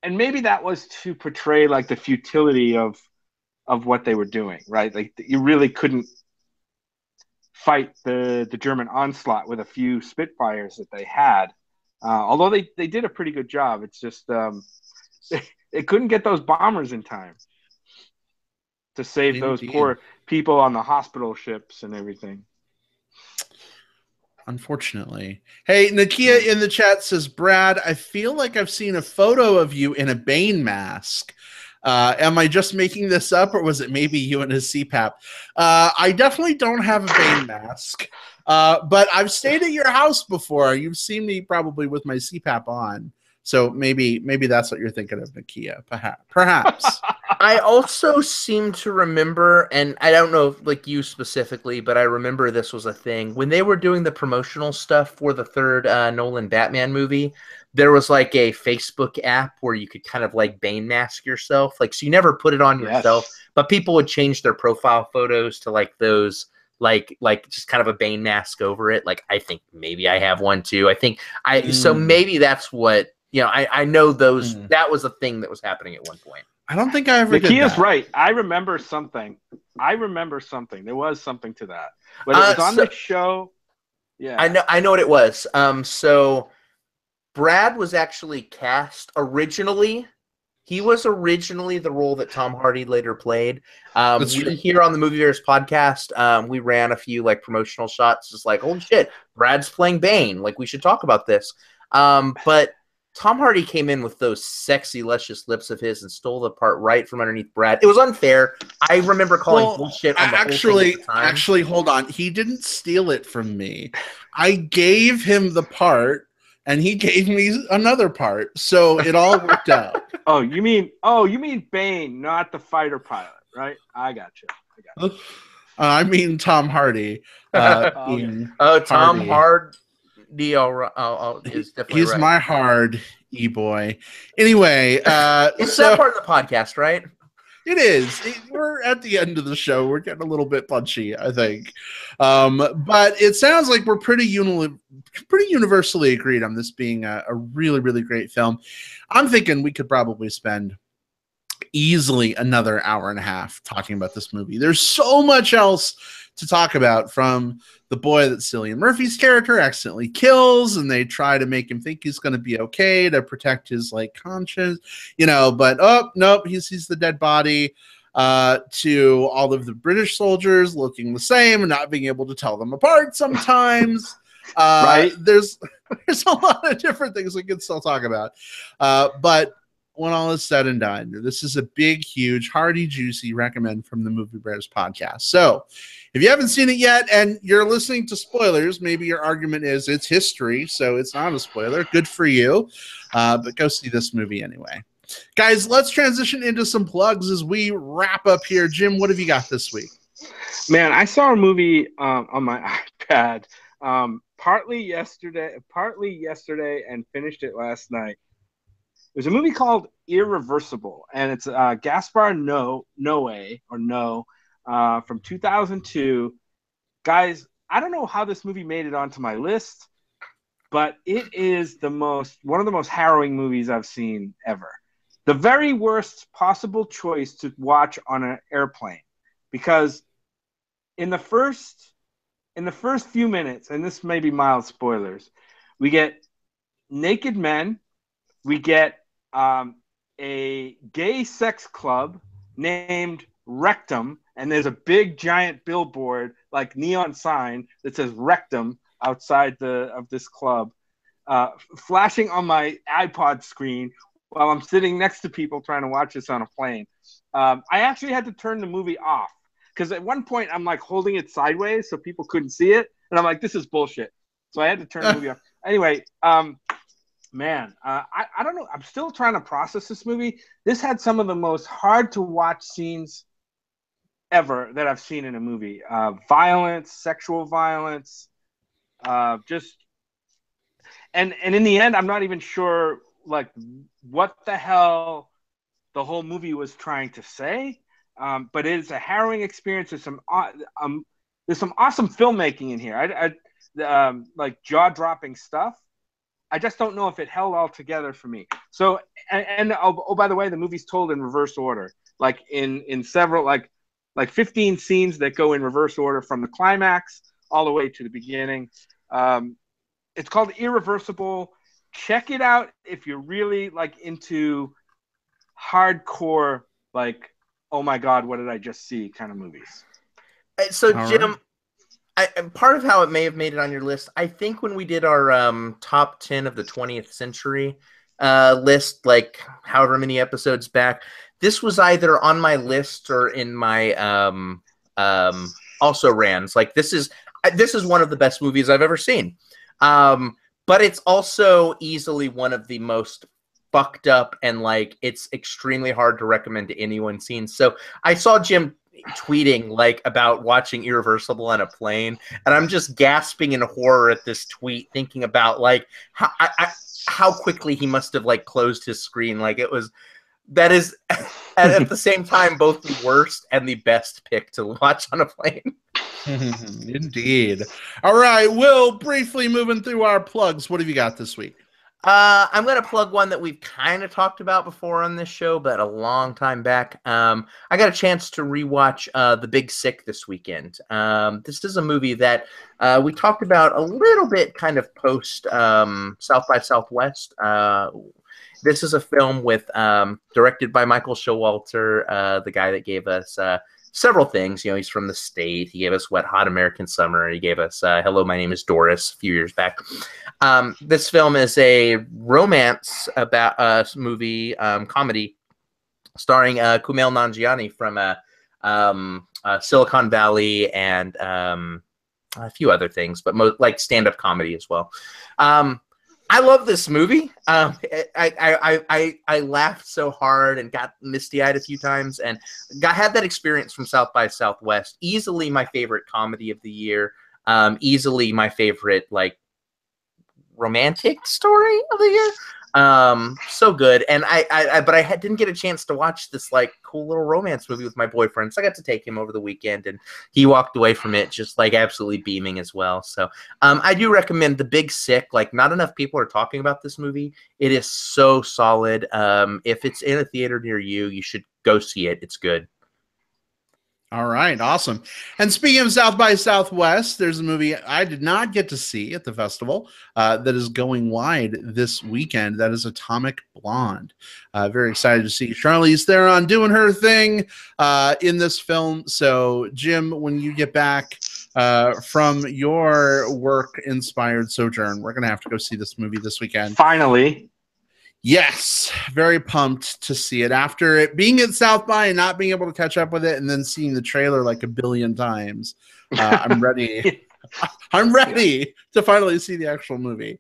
And maybe that was to portray, like, the futility of what they were doing, right? Like, you really couldn't fight the German onslaught with a few Spitfires that they had. Although they did a pretty good job. It's just they couldn't get those bombers in time to save those poor people on the hospital ships and everything. Unfortunately. Hey, Nakia in the chat says, Brad, I feel like I've seen a photo of you in a Bane mask. Am I just making this up, or was it maybe you and his CPAP? I definitely don't have a Bane mask, but I've stayed at your house before. You've seen me probably with my CPAP on. So maybe that's what you're thinking of, Nakia. Perhaps. I also seem to remember, and I don't know if, like, you specifically, but I remember this was a thing when they were doing the promotional stuff for the third Nolan Batman movie. There was like a Facebook app where you could kind of like Bane mask yourself, like, so you never put it on yourself, but people would change their profile photos to like those, like just kind of a Bane mask over it. Like, I think maybe I have one too. I think so maybe that's what, you know, I know those, that was a thing that was happening at one point. I don't think I ever did that. Nakia's right. I remember something. There was something to that. But it was on the show. Yeah. I know what it was. So Brad was actually cast originally. He was originally the role that Tom Hardy later played. Here on the Movie Bears podcast, we ran a few like promotional shots, just like, holy shit, Brad's playing Bane. Like, we should talk about this. But Tom Hardy came in with those sexy, luscious lips of his and stole the part right from underneath Brad. It was unfair. I remember calling bullshit on the whole thing at the time. Actually, hold on. He didn't steal it from me. I gave him the part, and he gave me another part, so it all worked out. You mean Bane, not the fighter pilot, right? I got you. I mean Tom Hardy. Tom Hardy. Is definitely he's right. My hard e-boy. Anyway, it's that part of the podcast, right? It is. We're at the end of the show. We're getting a little bit punchy, I think. But it sounds like we're pretty universally agreed on this being a really, really great film. I'm thinking we could probably spend easily another hour and a half talking about this movie. There's so much else to talk about, from the boy that Cillian Murphy's character accidentally kills, and they try to make him think he's going to be okay to protect his like conscience, you know, but nope, he sees the dead body, to all of the British soldiers looking the same and not being able to tell them apart sometimes. Right. There's a lot of different things we can still talk about. But when all is said and done, this is a big, huge, hearty, juicy recommend from the Movie Bears podcast. So if you haven't seen it yet and you're listening to spoilers, maybe your argument is it's history, so it's not a spoiler. Good for you. But go see this movie anyway. Guys, let's transition into some plugs as we wrap up here. Jim, what have you got this week? Man, I saw a movie on my iPad partly yesterday and finished it last night. There's a movie called Irreversible, and it's Gaspar Noé from 2002. Guys, I don't know how this movie made it onto my list, but it is one of the most harrowing movies I've seen ever. The very worst possible choice to watch on an airplane, because in the first few minutes, and this may be mild spoilers, we get naked men. We get a gay sex club named Rectum, and there's a big giant billboard, like neon sign, that says Rectum outside of this club, flashing on my iPod screen while I'm sitting next to people trying to watch this on a plane. I actually had to turn the movie off, because at one point I'm like holding it sideways so people couldn't see it, and I'm like, this is bullshit. So I had to turn the movie off. Anyway, man, I don't know. I'm still trying to process this movie. This had some of the most hard to watch scenes ever that I've seen in a movie. Violence, sexual violence, and in the end, I'm not even sure like what the hell the whole movie was trying to say. But it is a harrowing experience. There's some awesome filmmaking in here. Like jaw-dropping stuff. I just don't know if it held all together for me. So, by the way, the movie's told in reverse order, like in several, like 15 scenes that go in reverse order from the climax all the way to the beginning. It's called Irreversible. Check it out if you're really like into hardcore, like, oh my God, what did I just see kind of movies. So, Jim, Part of how it may have made it on your list, I think when we did our top 10 of the 20th century list, like however many episodes back, this was either on my list or in my also rans. Like this is one of the best movies I've ever seen. But it's also easily one of the most fucked up and like it's extremely hard to recommend to anyone seen. So I saw Jim tweeting like about watching Irreversible on a plane, and I'm just gasping in horror at this tweet, thinking about like how quickly he must have like closed his screen. Like that is at the same time both the worst and the best pick to watch on a plane. Indeed. All right, Will, briefly moving through our plugs. What have you got this week? I'm going to plug one that we've kind of talked about before on this show, but a long time back. I got a chance to rewatch The Big Sick this weekend. This is a movie that we talked about a little bit kind of post South by Southwest. This is a film with directed by Michael Showalter, the guy that gave us several things. You know, he's from the state. He gave us Wet Hot American Summer. He gave us Hello, My Name is Doris a few years back. This film is a romance about movie comedy starring Kumail Nanjiani from Silicon Valley and a few other things, but like stand-up comedy as well. I love this movie. I laughed so hard and got misty-eyed a few times, and had that experience from South by Southwest. Easily my favorite comedy of the year. Easily my favorite like romantic story of the year. So good. And but I didn't get a chance to watch this like cool little romance movie with my boyfriend, so I got to take him over the weekend, and he walked away from it just like absolutely beaming as well. So I do recommend The Big Sick. Like, not enough people are talking about this movie. It is so solid. If it's in a theater near you, you should go see it. It's good. All right, awesome. And speaking of South by Southwest, there's a movie I did not get to see at the festival that is going wide this weekend. That is Atomic Blonde. Very excited to see Charlize Theron doing her thing in this film. So, Jim, when you get back from your work-inspired sojourn, we're going to have to go see this movie this weekend. Finally. Yes, very pumped to see it after it being at South by and not being able to catch up with it, and then seeing the trailer like a billion times. I'm ready. I'm ready to finally see the actual movie.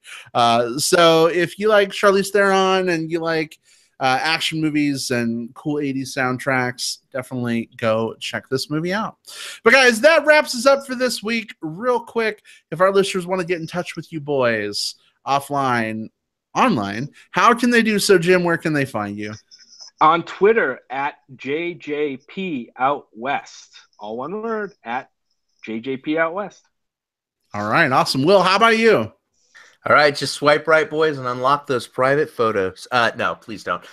So if you like Charlize Theron and you like action movies and cool 80s soundtracks, definitely go check this movie out. But guys, that wraps us up for this week. Real quick, if our listeners want to get in touch with you boys offline, online, how can they do so? Jim, where can they find you? On Twitter at JJP Out West. All one word, at JJP Out West. All right, awesome. Will, how about you? All right, just swipe right, boys, and unlock those private photos. No, please don't.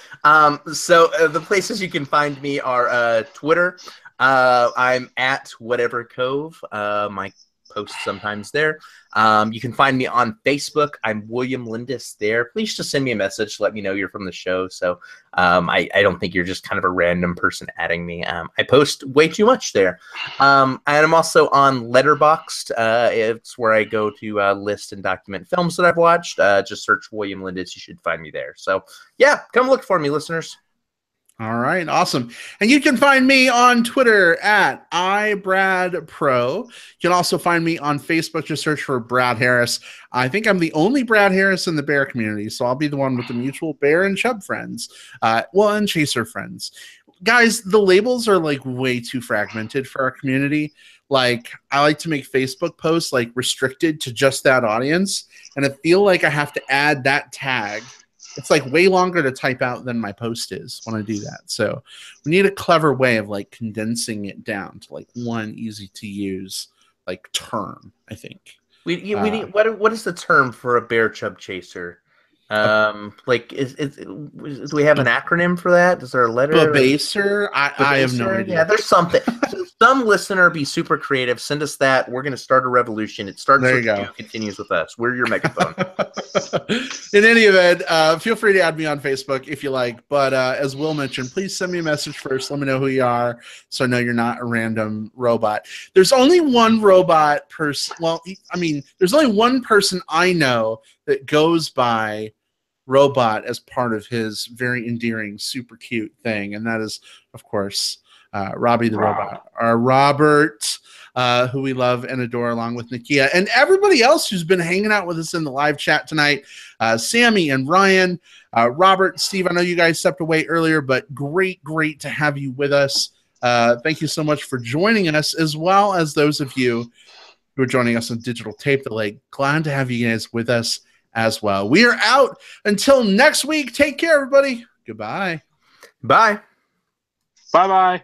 So the places you can find me are Twitter. I'm at Whatever Cove. My post sometimes there. You can find me on Facebook. I'm William Lindis there. Please just send me a message. Let me know you're from the show. So I don't think you're just kind of a random person adding me. I post way too much there. And I'm also on Letterboxd. It's where I go to list and document films that I've watched. Just search William Lindis. You should find me there. So yeah, come look for me, listeners. All right, awesome. And you can find me on Twitter at iBradPro. You can also find me on Facebook. Just search for Brad Harris. I think I'm the only Brad Harris in the bear community, so I'll be the one with the mutual bear and chub friends. And chaser friends. Guys, the labels are like way too fragmented for our community. Like, I like to make Facebook posts like restricted to just that audience, and I feel like I have to add that tag. It's like way longer to type out than my post is when I do that. So we need a clever way of like condensing it down to like one easy to use like term, I think. We need what is the term for a bear chub chaser? Like do we have an acronym for that? Is there a letter? Babaser? I have no idea. Yeah, there's something. Some listener be super creative. Send us that. We're going to start a revolution. It starts There with you go. you, continues with us. We're your megaphone. In any event, feel free to add me on Facebook if you like. But as Will mentioned, please send me a message first. Let me know who you are so I know you're not a random robot. There's only one robot person. Well, I mean, there's only one person I know that goes by robot as part of his very endearing, super cute thing. And that is, of course, Robbie the Robot, or Robert, who we love and adore, along with Nakia and everybody else who's been hanging out with us in the live chat tonight. Sammy and Ryan, Robert, Steve, I know you guys stepped away earlier, but great to have you with us. Thank you so much for joining us, as well as those of you who are joining us on digital tape delay. Glad to have you guys with us as well. We are out until next week. Take care, everybody. Goodbye. Bye. Bye-bye.